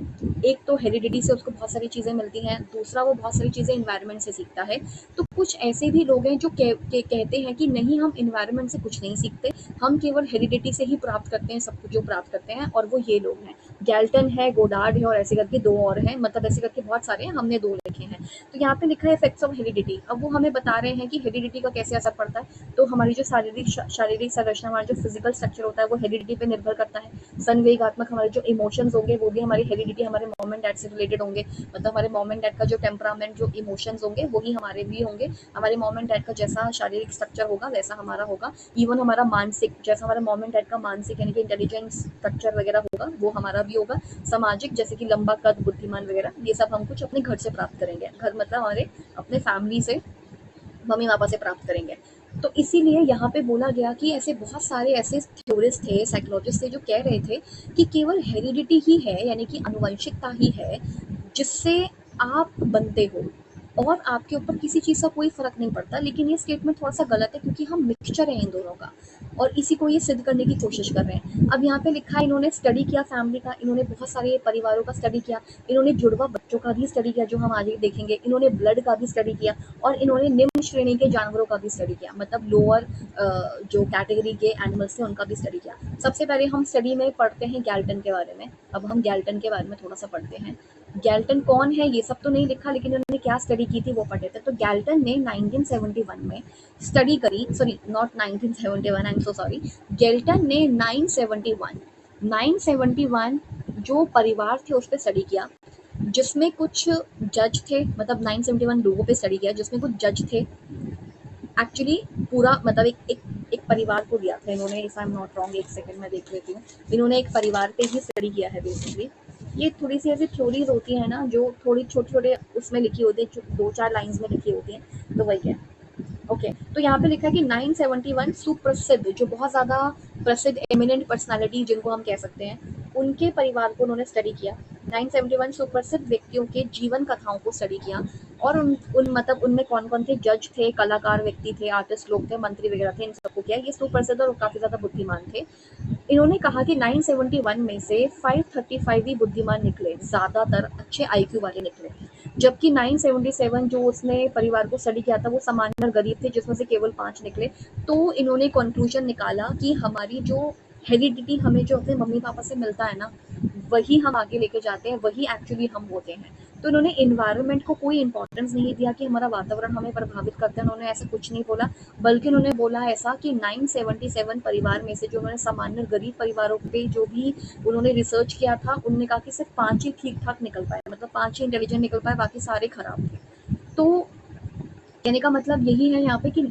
Speaker 2: एक तो हेरिडिटी से उसको बहुत सारी चीज़ें मिलती हैं, दूसरा वो बहुत सारी चीज़ें इन्वायरमेंट से सीखता है। तो कुछ ऐसे भी लोग हैं जो कहते हैं कि नहीं, हम इन्वायरमेंट से कुछ नहीं सीखते, हम केवल हेरिडिटी से ही प्राप्त करते हैं सब कुछ जो प्राप्त करते हैं, और वो ये लोग हैं। गैल्टन है, गोडार्ड है, और ऐसे करके दो और हैं, मतलब ऐसे करके बहुत सारे हैं, हमने दो लिखे हैं। तो यहाँ पे लिखा है इफेक्ट्स ऑफ हेरिडिटी। अब वो हमें बता रहे हैं कि हेरिडिटी का कैसे असर पड़ता है। तो हमारी जो शारीरिक संरचना, हमारा जो फिजिकल स्ट्रक्चर होता है वो हेरिडिटी पे निर्भर करता है। संवेगात्मक हमारे जो इमोशंस होंगे वो भी हमारी हेरिडिटी, हमारे मॉम एंड डैड से रिलेटेड होंगे। मतलब हमारे मॉम एंड डैड का जो टेम्परामेंट, जो इमोशंस होंगे वही हमारे भी होंगे। हमारे मॉम एंड डैड का जैसा शारीरिक स्ट्रक्चर होगा वैसा हमारा होगा। इवन हमारा मानसिक, जैसा हमारे मॉम एंड डैड का मानसिक यानी कि इंटेलिजेंस स्ट्रक्चर वगैरह होगा वो हमारा भी होगा। सामाजिक, जैसे कि लंबा कद, बुद्धिमान वगैरह, ये सब हम कुछ अपने घर से प्राप्त करेंगे। घर मतलब हमारे अपने फैमिली से, मम्मी पापा से प्राप्त करेंगे। तो इसीलिए यहाँ पे बोला गया कि ऐसे बहुत सारे ऐसे थ्योरिस्ट थे, साइकोलॉजिस्ट थे, जो कह रहे थे कि केवल हेरिडिटी ही है, यानी कि आनुवंशिकता ही है जिससे आप बनते हो, और आपके ऊपर किसी चीज़ का कोई फर्क नहीं पड़ता। लेकिन ये स्टेटमेंट थोड़ा सा गलत है, क्योंकि हम मिक्सचर है इन दोनों का, और इसी को ये सिद्ध करने की कोशिश कर रहे हैं। अब यहाँ पे लिखा है, इन्होंने स्टडी किया फैमिली का, इन्होंने बहुत सारे परिवारों का स्टडी किया, इन्होंने जुड़वा बच्चों का भी स्टडी किया जो हम आगे देखेंगे, इन्होंने ब्लड का भी स्टडी किया, और इन्होंने निम्न श्रेणी के जानवरों का भी स्टडी किया, मतलब लोअर जो कैटेगरी के एनिमल्स थे उनका भी स्टडी किया। सबसे पहले हम स्टडी में पढ़ते हैं गैल्टन के बारे में। अब हम गैल्टन के बारे में थोड़ा सा पढ़ते हैं। गैल्टन कौन है ये सब तो नहीं लिखा, लेकिन उन्होंने क्या स्टडी की थी वो पढ़े थे। तो गैल्टन ने 1971 में स्टडी करी, sorry not 1971, I am so sorry, Galton ने 971 जो परिवार थे उस पर स्टडी किया, जिसमें कुछ जज थे, मतलब 971 लोगों पे स्टडी किया जिसमें कुछ जज थे। एक्चुअली पूरा मतलब एक परिवार को दिया था इन्होंने, if I am not wrong, एक सेकंड में देख लेती हूँ। इन्होंने एक परिवार पे ही स्टडी किया है बेसिकली। ये थोड़ी सी ऐसी थ्योरीज होती है ना, जो थोड़ी छोटे छोटे उसमें लिखी होती है, 2-4 लाइंस में लिखी होती है, तो वही है। ओके, तो यहाँ पे लिखा है कि 971 सुप्रसिद्ध, जो बहुत ज़्यादा प्रसिद्ध एमिनेंट पर्सनालिटी जिनको हम कह सकते हैं, उनके परिवार को उन्होंने स्टडी किया। 971 सुप्रसिद्ध व्यक्तियों के जीवन कथाओं को स्टडी किया, और उन मतलब उनमें कौन कौन थे, जज थे, कलाकार व्यक्ति थे, आर्टिस्ट लोग थे, मंत्री वगैरह थे, इन सबको किया। ये सुप्रसिद्ध और काफ़ी ज़्यादा बुद्धिमान थे। इन्होंने कहा कि 971 में से 535 ही बुद्धिमान निकले, ज़्यादातर अच्छे आईक्यू वाले निकले, जबकि 977 जो उसने परिवार को स्टडी किया था वो सामान्य और गरीब थे, जिसमें से केवल 5 निकले। तो इन्होंने कंक्लूजन निकाला कि हमारी जो हेरिडिटी हमें जो अपने मम्मी पापा से मिलता है ना, वही हम आगे लेके जाते हैं, वही एक्चुअली हम होते हैं। तो इन्होंने इन्वायरमेंट को कोई इंपॉर्टेंस नहीं दिया कि हमारा वातावरण हमें प्रभावित करता है, उन्होंने ऐसा कुछ नहीं बोला, बल्कि उन्होंने बोला ऐसा कि 977 परिवार में से जो उन्होंने सामान्य और गरीब परिवारों पे जो भी उन्होंने रिसर्च किया था, उन्होंने कहा कि सिर्फ 5 ही ठीक ठाक निकल पाए, मतलब 5 ही इंटेलिजेंट निकल पाए, बाकी सारे खराब थे। तो कहने का मतलब यही है यहाँ पे कि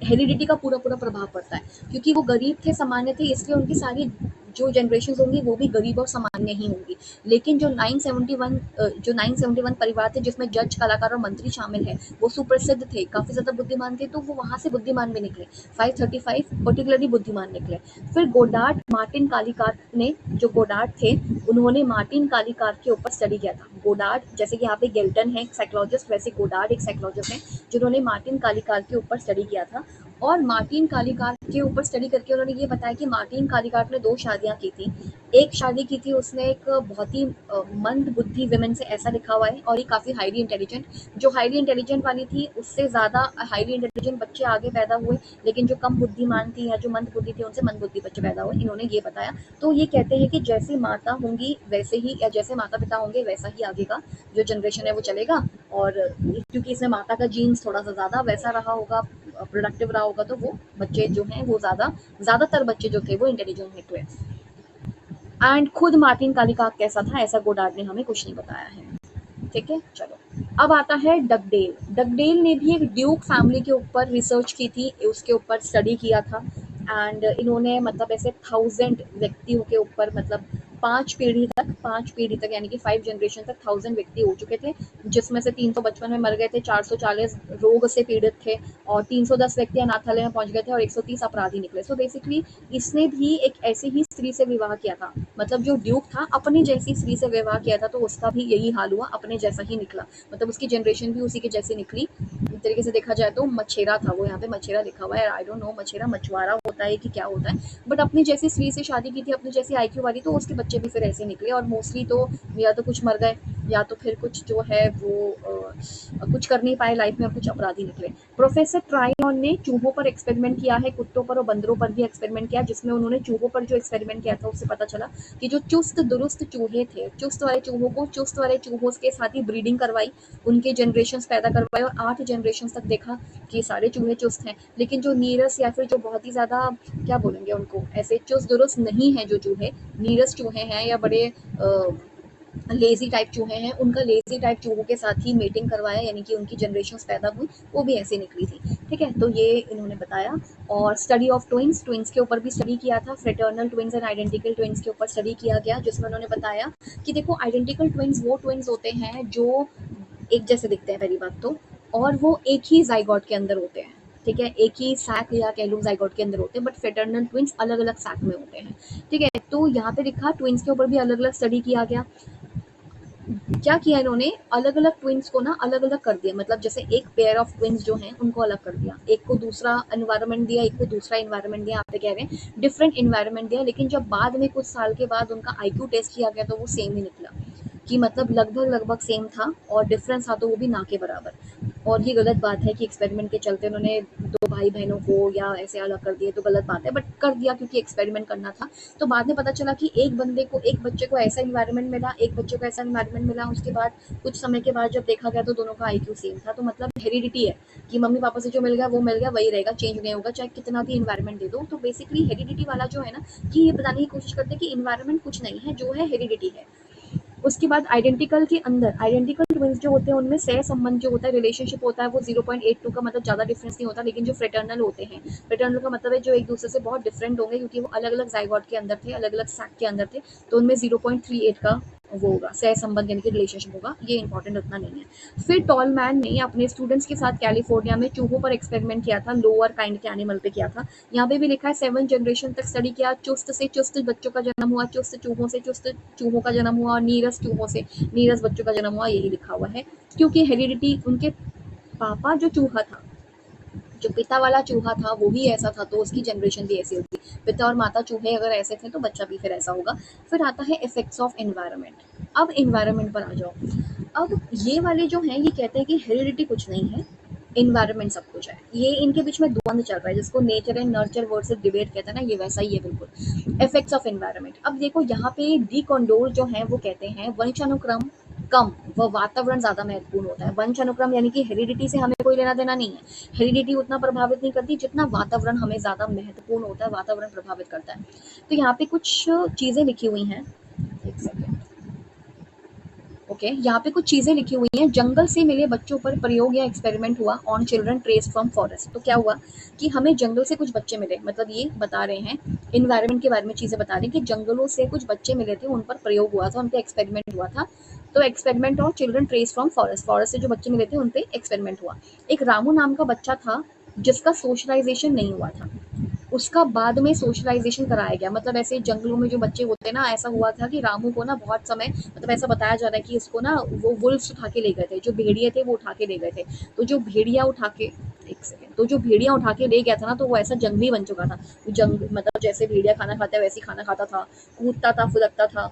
Speaker 2: हेरिडिटी का पूरा पूरा प्रभाव पड़ता है, क्योंकि वो गरीब थे, सामान्य थे, इसलिए उनकी सारी जो जनरेशन होंगी वो भी गरीब और सामान्य ही होंगी। लेकिन जो 971 परिवार थे जिसमें जज, कलाकार और मंत्री शामिल है, वो सुप्रसिद्ध थे, काफ़ी ज़्यादा बुद्धिमान थे, तो वो वहाँ से बुद्धिमान भी निकले। 535 पर्टिकुलरली बुद्धिमान निकले। फिर गोडार्ड मार्टिन कालिकार ने, जो गोडार्ड थे, उन्होंने मार्टिन कालिकार के ऊपर स्टडी किया था। गोडार्ड, जैसे कि यहाँ पे गेल्टन है एक साइकोलॉजिस्ट, वैसे गोडार्ड एक साइकोलॉजिस्ट है जिन्होंने मार्टिन कालिकार के ऊपर स्टडी किया था। और मार्टिन कालिकार के ऊपर स्टडी करके उन्होंने ये बताया कि मार्टिन कालिकार ने 2 शादियाँ की थी। एक शादी की थी उसने एक बहुत ही मंद बुद्धि विमेन से, ऐसा लिखा हुआ है, और ये काफ़ी हाईली इंटेलिजेंट, जो हाईली इंटेलिजेंट वाली थी उससे ज़्यादा हाईली इंटेलिजेंट बच्चे आगे पैदा हुए, लेकिन जो कम बुद्धिमान थी या जो मंद बुद्धि थी उनसे मंद बुद्धि बच्चे पैदा हुए, इन्होंने ये बताया। तो ये कहते हैं कि जैसी माता होंगी वैसे ही, या जैसे माता पिता होंगे वैसा ही आगे का जो जनरेशन है वो चलेगा। और क्योंकि इसमें माता का जीन्स थोड़ा सा ज़्यादा वैसा रहा होगा, प्रोडक्टिव रहा होगा, तो वो बच्चे जो हैं वो ज़्यादातर बच्चे जो थे वो इंटेलिजेंट निकले। एंड खुद मार्टिन कालिका कैसा था, ऐसा गोडार्ड ने हमें कुछ नहीं बताया है। ठीक है, चलो अब आता है डगडेल। डगडेल ने भी एक ड्यूक फैमिली के ऊपर रिसर्च की थी, उसके ऊपर स्टडी किया था। एंड इन्होंने मतलब ऐसे 1000 व्यक्तियों के ऊपर, मतलब 5 पीढ़ी तक यानी कि 5 जनरेशन तक 1000 व्यक्ति हो चुके थे, जिसमें से 355 में मर गए थे, 440 रोग से पीड़ित थे और 310 व्यक्ति अनाथालय में पहुंच गए थे और 130 अपराधी निकले। सो बेसिकली इसने भी एक ऐसी ही स्त्री से विवाह किया था, मतलब जो ड्यूक था अपनी जैसी स्त्री से विवाह किया था, तो उसका भी यही हाल हुआ, अपने जैसा ही निकला, मतलब उसकी जनरेशन भी उसी के जैसी निकली। एक तरीके से देखा जाए तो मछेरा था वो, यहाँ पे मछेरा लिखा हुआ है, आई डोंट नो मछेरा मछुआरा होता है कि क्या होता है, बट अपनी जैसी स्त्री से शादी की थी, अपनी जैसी आईक्यू वाली, तो उसके बच्चे भी फिर ऐसे निकले और मोस्टली तो या तो कुछ मर गए या तो फिर कुछ जो है वो कुछ कर नहीं पाए लाइफ में और कुछ अपराधी निकले। प्रोफेसर ट्रायन ने चूहों पर एक्सपेरिमेंट किया है, कुत्तों पर और बंदरों पर भी एक्सपेरिमेंट किया, जिसमें उन्होंने चूहों पर जो एक्सपेरिमेंट किया था उससे पता चला कि जो चुस्त दुरुस्त चूहे थे, चुस्त वाले चूहों को चुस्त वाले चूहों के साथ ही ब्रीडिंग करवाई, उनके जनरेशंस पैदा करवाए और 8 जनरेशंस तक देखा कि सारे चूहे चुस्त हैं, लेकिन जो नीरस या फिर जो बहुत ही ज़्यादा क्या बोलेंगे उनको, ऐसे चुस्त दुरुस्त नहीं है जो चूहे, नीरस चूहे हैं या बड़े लेजी टाइप चूहे हैं, उनका लेजी टाइप चूहों के साथ ही मेटिंग करवाया, यानी कि उनकी जनरेशंस पैदा हुई, वो भी ऐसे निकली थी। ठीक है, तो ये इन्होंने बताया। और स्टडी ऑफ ट्विंस, ट्विंस के ऊपर भी स्टडी किया था, fraternal twins and identical twins के ऊपर स्टडी किया गया, जिसमें उन्होंने बताया कि देखो आइडेंटिकल ट्विंस वो ट्विंस होते हैं जो एक जैसे दिखते हैं पहली बात तो, और वो एक ही जाइगोट के अंदर होते हैं। ठीक है, एक ही सैक या कह लूँ जाइगोट के अंदर होते हैं, बट फ्रेटर्नल ट्विंस अलग अलग सैक में होते हैं। ठीक है, तो यहाँ पे लिखा ट्विंस के ऊपर भी अलग अलग स्टडी किया गया। क्या किया इन्होंने, अलग अलग ट्विंस को ना अलग अलग कर दिया, मतलब जैसे एक पेयर ऑफ ट्विंस जो हैं उनको अलग कर दिया, एक को दूसरा एनवायरनमेंट दिया, एक को दूसरा एनवायरनमेंट दिया, आप कह रहे हैं डिफरेंट एनवायरनमेंट दिया, लेकिन जब बाद में कुछ साल के बाद उनका आईक्यू टेस्ट किया गया तो वो सेम ही निकला, कि मतलब लगभग लगभग सेम था और डिफरेंस था तो वो भी ना के बराबर। और ये गलत बात है कि एक्सपेरिमेंट के चलते उन्होंने 2 भाई बहनों को या ऐसे अलग कर दिए, तो गलत बात है, बट कर दिया क्योंकि एक्सपेरिमेंट करना था। तो बाद में पता चला कि एक बच्चे को ऐसा एनवायरनमेंट मिला, एक बच्चे को ऐसा एनवायरनमेंट मिला, उसके बाद कुछ समय के बाद जब देखा गया तो दोनों का आईक्यू सेम था, तो मतलब हेरिडिटी है कि मम्मी पापा से जो मिल गया वो मिल गया, वही रहेगा, चेंज नहीं होगा चाहे कितना भी एनवायरनमेंट दे दो। तो बेसिकली हेरिडिटी वाला जो है ना, कि ये बताने की कोशिश करते हैं कि एनवायरनमेंट कुछ नहीं है, जो है हेरिडिटी है। उसके बाद आइडेंटिकल के अंदर आइडेंटिकल ट्विंस जो होते हैं उनमें सह संबंध जो होता है, रिलेशनशिप होता है, वो 0.82 का, मतलब ज़्यादा डिफरेंस नहीं होता, लेकिन जो फ्रेटर्नल होते हैं, फ्रेटर्नल का मतलब है जो एक दूसरे से बहुत डिफरेंट होंगे क्योंकि वो अलग अलग जाइगोट के अंदर थे, अलग अलग सैक के अंदर थे, तो उनमें 0.38 का वो होगा, सह संबंध यानी कि रिलेशनशिप होगा। ये इंपॉर्टेंट उतना नहीं है। फिर टॉलमैन ने अपने स्टूडेंट्स के साथ कैलिफोर्निया में चूहों पर एक्सपेरिमेंट किया था, लोअर काइंड के एनिमल पे किया था। यहाँ पे भी लिखा है 7 जनरेशन तक स्टडी किया, चुस्त से चुस्त बच्चों का जन्म हुआ, चुस्त चूहों से चुस्त चूहों का जन्म हुआ और नीरस चूहों से नीरस बच्चों का जन्म हुआ, यही लिखा हुआ है। क्योंकि हेरिडिटी उनके पापा जो चूहा था, जो पिता वाला चूहा था वो भी ऐसा था, तो उसकी जनरेशन भी ऐसी होगी। पिता और माता चूहे अगर ऐसे थे तो बच्चा भी फिर ऐसा होगा। फिर आता है इफेक्ट्स ऑफ एनवायरनमेंट। अब एनवायरनमेंट पर आ जाओ। अब ये वाले जो हैं ये कहते हैं कि हेरिडिटी कुछ नहीं है, एनवायरनमेंट सब कुछ है। ये इनके बीच में द्वंद चल रहा है, जिसको nature and nurture versus debate कहते हैं ना, ये वैसा ही है बिल्कुल। Effects of environment. अब देखो यहाँ पे डी कॉन्डोर जो है वो कहते हैं वंशानुक्रम कम व वातावरण ज्यादा महत्वपूर्ण होता है। वंशानुक्रम यानी कि हेरिडिटी से हमें कोई लेना देना नहीं है, हेरिडिटी उतना प्रभावित नहीं करती जितना वातावरण हमें ज्यादा महत्वपूर्ण होता है, वातावरण प्रभावित करता है। तो यहाँ पे कुछ चीजें लिखी हुई हैं, एक सेकेंड। ओके, यहाँ पे कुछ चीजें लिखी हुई हैं। जंगल से मिले बच्चों पर प्रयोग या एक्सपेरिमेंट हुआ on children trace from forest. तो क्या हुआ कि हमें जंगल से कुछ बच्चे मिले, मतलब ये बता रहे हैं इन्वायरमेंट के बारे में चीजें बता रहे हैं कि जंगलों से कुछ बच्चे मिले थे, उन पर प्रयोग हुआ था, उन पर एक्सपेरिमेंट हुआ था। तो experiment on children trace from forest, forest से जो बच्चे मिले थे उन पर एक्सपेरिमेंट हुआ। एक रामू नाम का बच्चा था जिसका सोशलाइजेशन नहीं हुआ था, उसका बाद में सोशलाइजेशन कराया गया। मतलब ऐसे जंगलों में जो बच्चे होते हैं ना, ऐसा हुआ था कि रामू को ना बहुत समय, मतलब ऐसा बताया जा रहा है कि इसको ना वो वुल्फ्स उठा के ले गए थे, जो भेड़िए थे वो उठा के ले गए थे। तो जो भेड़िया उठा के एक सेकेंड, तो जो भेड़िया उठा के ले गया था ना, तो वो ऐसा जंगली बन चुका था। जंग मतलब जैसे भेड़िया खाना खाता है वैसे ही खाना खाता था, कूदता था, फुदकता था।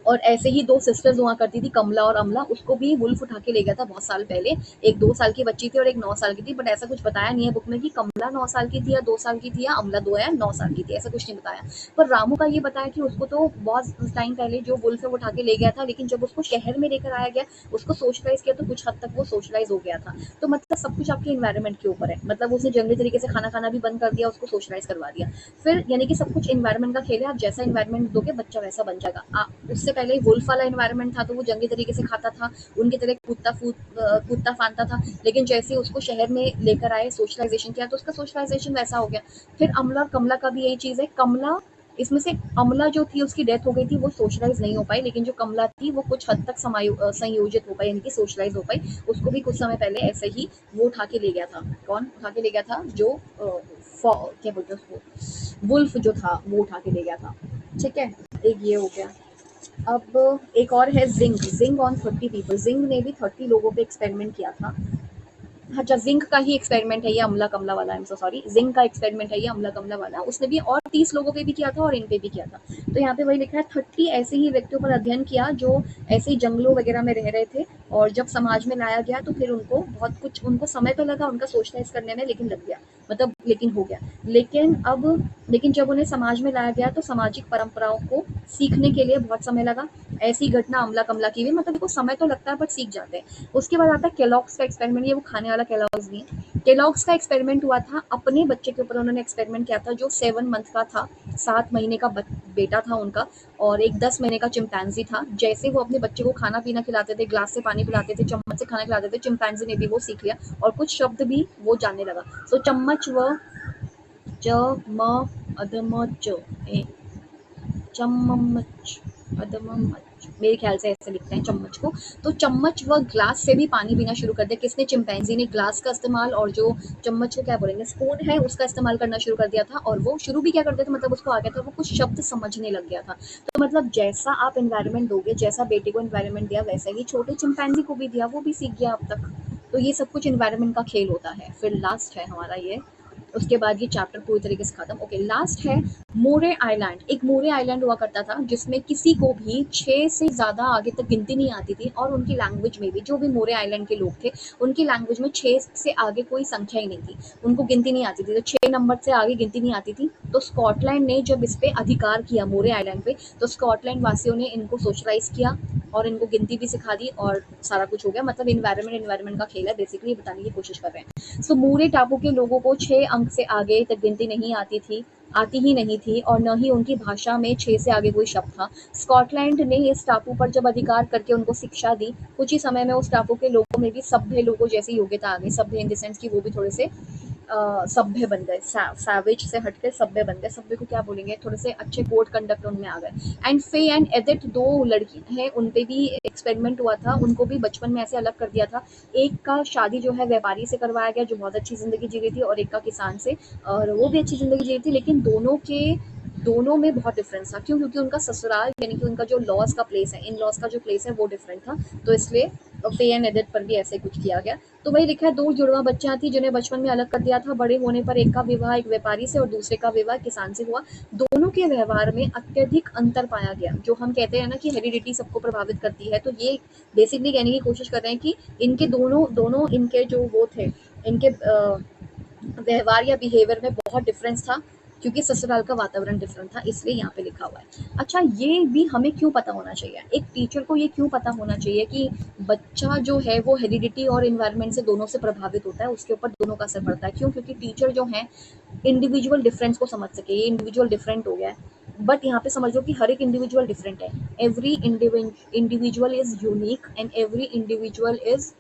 Speaker 2: और ऐसे ही 2 सिस्टर्स हुआ करती थी, कमला और अमला, उसको भी वुल्फ उठा के ले गया था बहुत साल पहले। एक 2 साल की बच्ची थी और एक 9 साल की थी, बट ऐसा कुछ बताया नहीं है बुक में कि कमला 9 साल की थी या 2 साल की थी या अमला 2 या 9 साल की थी, ऐसा कुछ नहीं बताया। पर रामू का ये बताया कि उसको तो बहुत टाइम पहले जो वुल्फ है वो उठा के ले गया था, लेकिन जब उसको शहर में लेकर आया गया, उसको सोशलाइज किया, तो कुछ हद तक वो सोशलाइज हो गया था। तो मतलब सब कुछ आपके एनवायरनमेंट के ऊपर है, मतलब उसने जंगली तरीके से खाना खाना भी बंद कर दिया, उसको सोशलाइज करवा दिया। फिर यानी कि सब कुछ एनवायरनमेंट का खेल है, आप जैसा एनवायरनमेंट दोगे बच्चा वैसा बन जाएगा। उससे पहले वुल्फ वाला एनवायरनमेंट था तो वो जंगली तरीके से खाता था, उनकी तरह कूदता फांदता था, लेकिन जैसे उसको शहर में लेकर आए, सोशलाइजेशन किया, तो उसका सोशलाइजेशन वैसा हो गया। फिर अमला और कमला का भी यही चीज है। कमला इसमें से अमला जो थी उसकी डेथ हो गई थी, वो सोशलाइज़ नहीं हो पाई, लेकिन जो कमला थी वो कुछ हद तक संयोजित हो पाई, यानी कि सोशलाइज़ हो पाई। उसको भी कुछ समय पहले ऐसे ही वो उठा के ले गया था। कौन उठा के ले गया था? जो क्या बोलते हैं उसको, वुल्फ जो था वो उठा के ले गया था। ठीक है, एक ये हो गया। अब एक और है जिंग ऑन 30 पीपल। जिंग ने भी 30 लोगों पे एक्सपेरिमेंट किया था। अच्छा, जिंक का ही एक्सपेरिमेंट है ये, अमला कमला वाला, I am so sorry, zinc का एक्सपेरिमेंट है ये, अमला कमला वाला। उसने भी और 30 लोगों पे भी किया था और इन पे भी किया था। तो यहाँ पे वही लिखा है, 30 ऐसे ही व्यक्तियों पर अध्ययन किया जो ऐसे ही जंगलों वगैरह में रह रहे थे, और जब समाज में लाया गया तो फिर उनको बहुत कुछ, उनको समय तो लगा उनका सोशलाइज करने में, लेकिन लग गया, मतलब लेकिन हो गया। लेकिन जब उन्हें समाज में लाया गया तो सामाजिक परंपराओं को सीखने के लिए बहुत समय लगा। ऐसी घटना अमला कमला की भी, मतलब देखो समय तो लगता है बट सीख जाते हैं। उसके बाद आता है केलॉग्स का एक्सपेरिमेंट। ये वो खाने वाला केलॉग्स नहीं है। केलॉग्स का एक्सपेरिमेंट हुआ था, अपने बच्चे के ऊपर उन्होंने एक्सपेरिमेंट किया था, जो 7 मंथ का था, 7 महीने का बेटा था उनका, और एक 10 महीने का चिंपैंजी था। जैसे वो अपने बच्चे को खाना पीना खिलाते थे, ग्लास से पानी पिलाते थे, चम्मच से खाना खिलाते थे, चिंपैंजी ने भी वो सीख लिया और कुछ शब्द भी वो जानने लगा। सो चम्मच व च म अदम च ए चम्मच अदमच, मेरे ख्याल से ऐसे लिखते हैं चम्मच को। तो चम्मच व ग्लास से भी पानी पीना शुरू कर दिया। किसने? चिंपैंजी ने ग्लास का इस्तेमाल, और जो चम्मच को क्या बोलेंगे, स्पून है, उसका इस्तेमाल करना शुरू कर दिया था। और वो शुरू भी क्या कर दिया था, मतलब उसको आ गया था, वो कुछ शब्द समझने लग गया था। तो मतलब जैसा आप इन्वायरमेंट दोगे, जैसा बेटे को इन्वायरमेंट दिया, वैसा ही छोटे चिंपैंजी को भी दिया, वो भी सीख गया अब तक। तो ये सब कुछ इन्वायरमेंट का खेल होता है। फिर लास्ट है हमारा ये, उसके बाद ये चैप्टर पूरी तरीके से खत्म। ओके, लास्ट है मोरे आइलैंड। एक मोरे आइलैंड हुआ करता था जिसमें किसी को भी 6 से ज़्यादा आगे तक गिनती नहीं आती थी, और उनकी लैंग्वेज में भी, जो भी मोरे आइलैंड के लोग थे उनकी लैंग्वेज में 6 से आगे कोई संख्या ही नहीं थी, उनको गिनती नहीं आती थी, तो 6 नंबर से आगे गिनती नहीं आती थी। तो स्कॉटलैंड ने जब इस पे अधिकार किया मोरे आइलैंड पे, तो स्कॉटलैंड वासियों ने इनको सोशलाइज किया और इनको गिनती भी सिखा दी और सारा कुछ हो गया। मतलब इन्वायरमेंट का खेल है, बेसिकली बताने की कोशिश कर रहे हैं। सो मूरे टापू के लोगों को 6 अंक से आगे तक गिनती नहीं आती ही नहीं थी, और न ही उनकी भाषा में 6 से आगे कोई शब्द था। स्कॉटलैंड ने इस टापू पर जब अधिकार करके उनको शिक्षा दी, कुछ ही समय में उस टापू के लोगों में भी सभ्य लोगों जैसी योग्यता आ गई। सभ्य इन द सेंस कि वो भी थोड़े से सभ्य बन गए, सैवेज से हटकर सभ्य बन गए। सभ्य को क्या बोलेंगे, थोड़े से अच्छे कोड कंडक्ट उनमें आ गए। एंड फे एंड एडिथ, 2 लड़की हैं, उन पे भी एक्सपेरिमेंट हुआ था, उनको भी बचपन में ऐसे अलग कर दिया था। एक का शादी जो है व्यापारी से करवाया गया, जो बहुत अच्छी ज़िंदगी जी रही थी, और एक का किसान से, और वो भी अच्छी ज़िंदगी जी रही थी, लेकिन दोनों में बहुत डिफरेंस था। क्यों? क्योंकि उनका ससुराल, यानी कि उनका जो लॉज का प्लेस है, इन लॉज का जो प्लेस है वो डिफरेंट था। तो इसलिए फे एंड एडिथ पर भी ऐसे कुछ किया गया। तो वही लिखा है, 2 जुड़वा बच्चियां थी जिन्हें बचपन में अलग कर दिया था। बड़े होने पर एक का विवाह एक व्यापारी से और दूसरे का विवाह किसान से हुआ। दोनों के व्यवहार में अत्यधिक अंतर पाया गया। जो हम कहते हैं ना कि हेरिडिटी सबको प्रभावित करती है, तो ये बेसिकली कहने की कोशिश कर रहे हैं कि इनके दोनों दोनों इनके जो वो थे, इनके व्यवहार या बिहेवियर में बहुत डिफरेंस था, क्योंकि ससुराल का वातावरण डिफरेंट था, इसलिए यहाँ पे लिखा हुआ है। अच्छा, ये भी हमें क्यों पता होना चाहिए, एक टीचर को ये क्यों पता होना चाहिए कि बच्चा जो है वो हेरिडिटी और इन्वायरमेंट से दोनों से प्रभावित होता है, उसके ऊपर दोनों का असर पड़ता है। क्यों? क्योंकि टीचर जो है इंडिविजुअल डिफरेंस को समझ सके। ये इंडिविजुअल डिफरेंट हो गया है, बट यहाँ पे समझ लो कि हर एक इंडिविजुअल डिफरेंट है। Every individual is unique and every individual is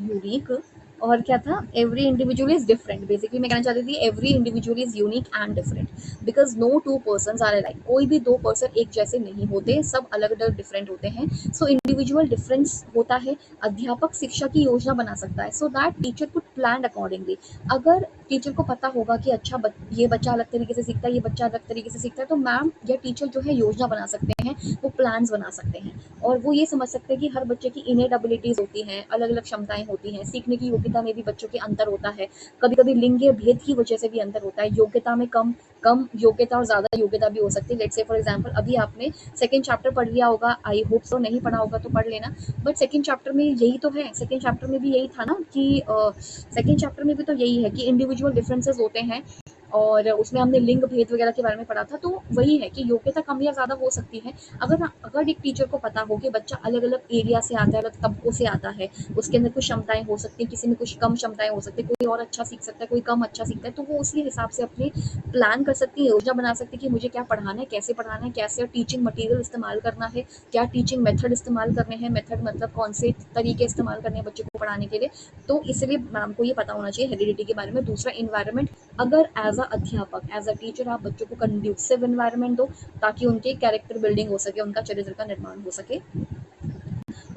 Speaker 2: unique. और क्या था, every individual is different. Basically मैं कहना चाहती थी every individual is unique and different, because no 2 person are alike. कोई भी 2 पर्सन एक जैसे नहीं होते, सब अलग अलग डिफरेंट होते हैं। सो इंडिविजुअल डिफरेंस होता है। अध्यापक शिक्षा की योजना बना सकता है, so that teacher could plan accordingly. अगर टीचर को पता होगा कि अच्छा ये बच्चा अलग तरीके से सीखता है, ये बच्चा अलग तरीके से सीखता है, तो मैम या टीचर जो है योजना बना सकते हैं, वो प्लान्स बना सकते हैं, और वो ये समझ सकते हैं कि हर बच्चे की इनेट एबिलिटीज होती हैं, अलग अलग क्षमताएं होती हैं। सीखने की योग्यता में भी बच्चों के अंतर होता है। कभी कभी लिंगीय भेद की वजह से भी अंतर होता है। योग्यता में कम कम योग्यता और ज्यादा योग्यता भी हो सकती है। लेट्स से फॉर एग्जांपल, अभी आपने सेकंड चैप्टर पढ़ लिया होगा, आई होप सो, नहीं पढ़ा होगा तो पढ़ लेना। बट सेकंड चैप्टर में यही तो है, सेकंड चैप्टर में भी यही था ना कि सेकंड चैप्टर में भी तो यही है कि इंडिविजुअल डिफरेंसेस होते हैं, और उसमें हमने लिंग भेद वगैरह के बारे में पढ़ा था। तो वही है कि योग्यता कम या ज्यादा हो सकती है। अगर एक टीचर को पता हो कि बच्चा अलग अलग एरिया से आता है, अलग तबकों से आता है, उसके अंदर कुछ क्षमताएं हो सकती है, किसी में कुछ कम क्षमताएं हो सकती है, कोई और अच्छा सीख सकता है, कोई कम अच्छा सीखता है, तो वो उसी हिसाब से अपने प्लान कर सकती है, योजना बना सकती है कि मुझे क्या पढ़ाना है, कैसे पढ़ाना है, कैसे टीचिंग मटेरियल इस्तेमाल करना है, क्या टीचिंग मेथड इस्तेमाल करने हैं। मेथड मतलब कौन से तरीके इस्तेमाल करने हैं बच्चे को पढ़ाने के लिए। तो इसलिए मैम को ये पता होना चाहिए हेरिडिटी के बारे में। दूसरा, इन्वायरमेंट अगर एज अ अध्यापक, एज अ टीचर आप बच्चों को कंड्यूसिव इन्वायरमेंट दो ताकि उनके कैरेक्टर बिल्डिंग हो सके, उनका चरित्र का निर्माण हो सके।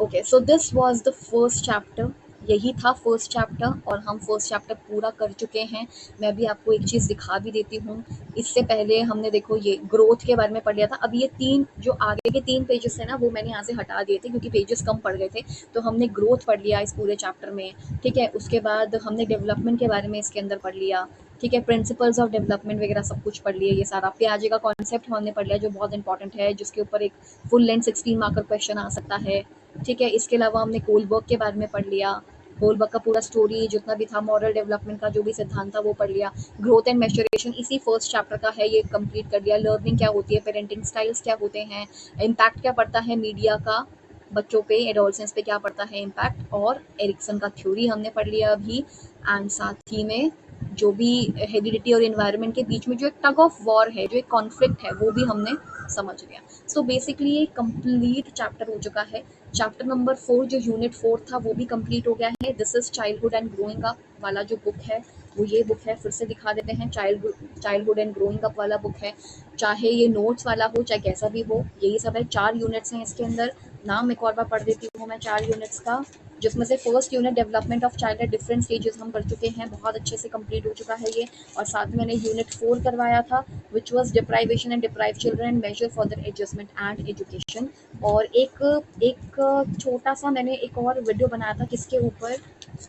Speaker 2: Okay, so this was the first chapter. यही था फर्स्ट चैप्टर और हम फर्स्ट चैप्टर पूरा कर चुके हैं। मैं भी आपको एक चीज़ दिखा भी देती हूँ। इससे पहले हमने देखो ये ग्रोथ के बारे में पढ़ लिया था। अब ये 3 जो आगे के 3 पेजेस थे ना, वो मैंने यहाँ से हटा दिए थे क्योंकि पेजेस कम पड़ गए थे। तो हमने ग्रोथ पढ़ लिया इस पूरे चैप्टर में, ठीक है। उसके बाद हमने डेवलपमेंट के बारे में इसके अंदर पढ़ लिया, ठीक है। प्रिंसिपल्स ऑफ डेवलपमेंट वगैरह सब कुछ पढ़ लिया। ये सारा पियाजे का कॉन्सेप्ट हमने पढ़ लिया जो बहुत इंपॉर्टेंट है, जिसके ऊपर एक फुल लेंथ 16 मार्कर क्वेश्चन आ सकता है, ठीक है। इसके अलावा हमने कोलबर्ग के बारे में पढ़ लिया। कोलबर्ग का पूरा स्टोरी जितना भी था, मॉरल डेवलपमेंट का जो भी सिद्धांत था वो पढ़ लिया। ग्रोथ एंड मैच्योरेशन इसी फर्स्ट चैप्टर का है, ये कंप्लीट कर लिया। लर्निंग क्या होती है, पेरेंटिंग स्टाइल्स क्या होते हैं, इम्पैक्ट क्या पड़ता है मीडिया का बच्चों पे, एडोलसेंस पे क्या पड़ता है इम्पैक्ट, और एरिक्सन का थ्योरी हमने पढ़ लिया अभी। एंड साथ ही में जो भी हेरिडिटी और एनवायरनमेंट के बीच में जो एक टग ऑफ वॉर है, जो एक कॉन्फ्लिक्ट है, वो भी हमने समझ लिया। सो बेसिकली ये कंप्लीट चैप्टर हो चुका है। चैप्टर नंबर 4 जो यूनिट 4 था वो भी कंप्लीट हो गया है। This is childhood and growing up वाला जो बुक है वो ये बुक है। फिर से दिखा देते हैं, चाइल्डहुड एंड ग्रोइंग अप वाला बुक है। चाहे ये नोट्स वाला हो चाहे कैसा भी हो, यही सब है। 4 यूनिट्स हैं इसके अंदर। नाम एक और बार पढ़ देती हूँ मैं 4 यूनिट्स का, जिसमें से first unit development of child at different stages हम कर चुके हैं, बहुत अच्छे से कंप्लीट हो चुका है ये। और साथ में मैंने यूनिट 4 करवाया था which was deprivation and deprive children and major for their adjustment and education. और एक छोटा सा मैंने एक और वीडियो बनाया था, किसके ऊपर,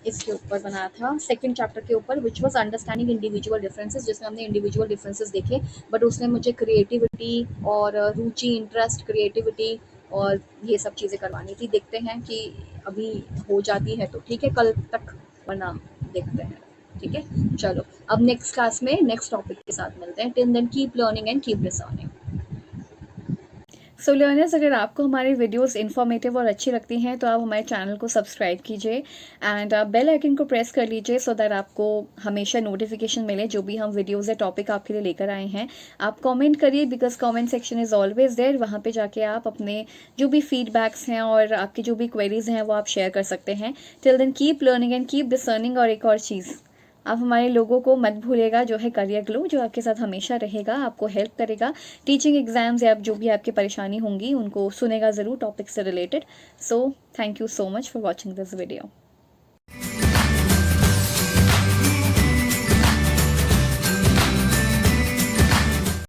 Speaker 2: इसके ऊपर बनाया था, सेकंड चैप्टर के ऊपर, which was understanding individual differences, जिसमें हमने इंडिविजुअल डिफरेंसेस देखे। बट उसमें मुझे क्रिएटिविटी और रुचि, इंटरेस्ट, क्रिएटिविटी और ये सब चीज़ें करवानी थी। देखते हैं कि अभी हो जाती है तो ठीक है, कल तक, वरना देखते हैं, ठीक है। चलो अब नेक्स्ट क्लास में नेक्स्ट टॉपिक के साथ मिलते हैं। Till then keep learning and keep discerning.
Speaker 1: So learners, अगर आपको हमारी वीडियोस इन्फॉर्मेटिव और अच्छी लगती हैं तो आप हमारे चैनल को सब्सक्राइब कीजिए एंड बेल आइकन को प्रेस कर लीजिए सो दैट आपको हमेशा नोटिफिकेशन मिले जो भी हम वीडियोस या टॉपिक आपके लिए लेकर आए हैं। आप कमेंट करिए because comment section is always there. वहाँ पे जाके आप अपने जो भी फीडबैक्स हैं और आपकी जो भी क्वेरीज हैं वो आप शेयर कर सकते हैं। Till then keep learning and keep discerning. और एक और चीज़, आप हमारे लोगों को मत भूलिएगा, जो है करियर ग्लो, जो आपके साथ हमेशा रहेगा, आपको हेल्प करेगा टीचिंग एग्जाम्स या जो भी आपकी परेशानी होंगी उनको सुनेगा ज़रूर टॉपिक से related. So thank you so much for watching this video.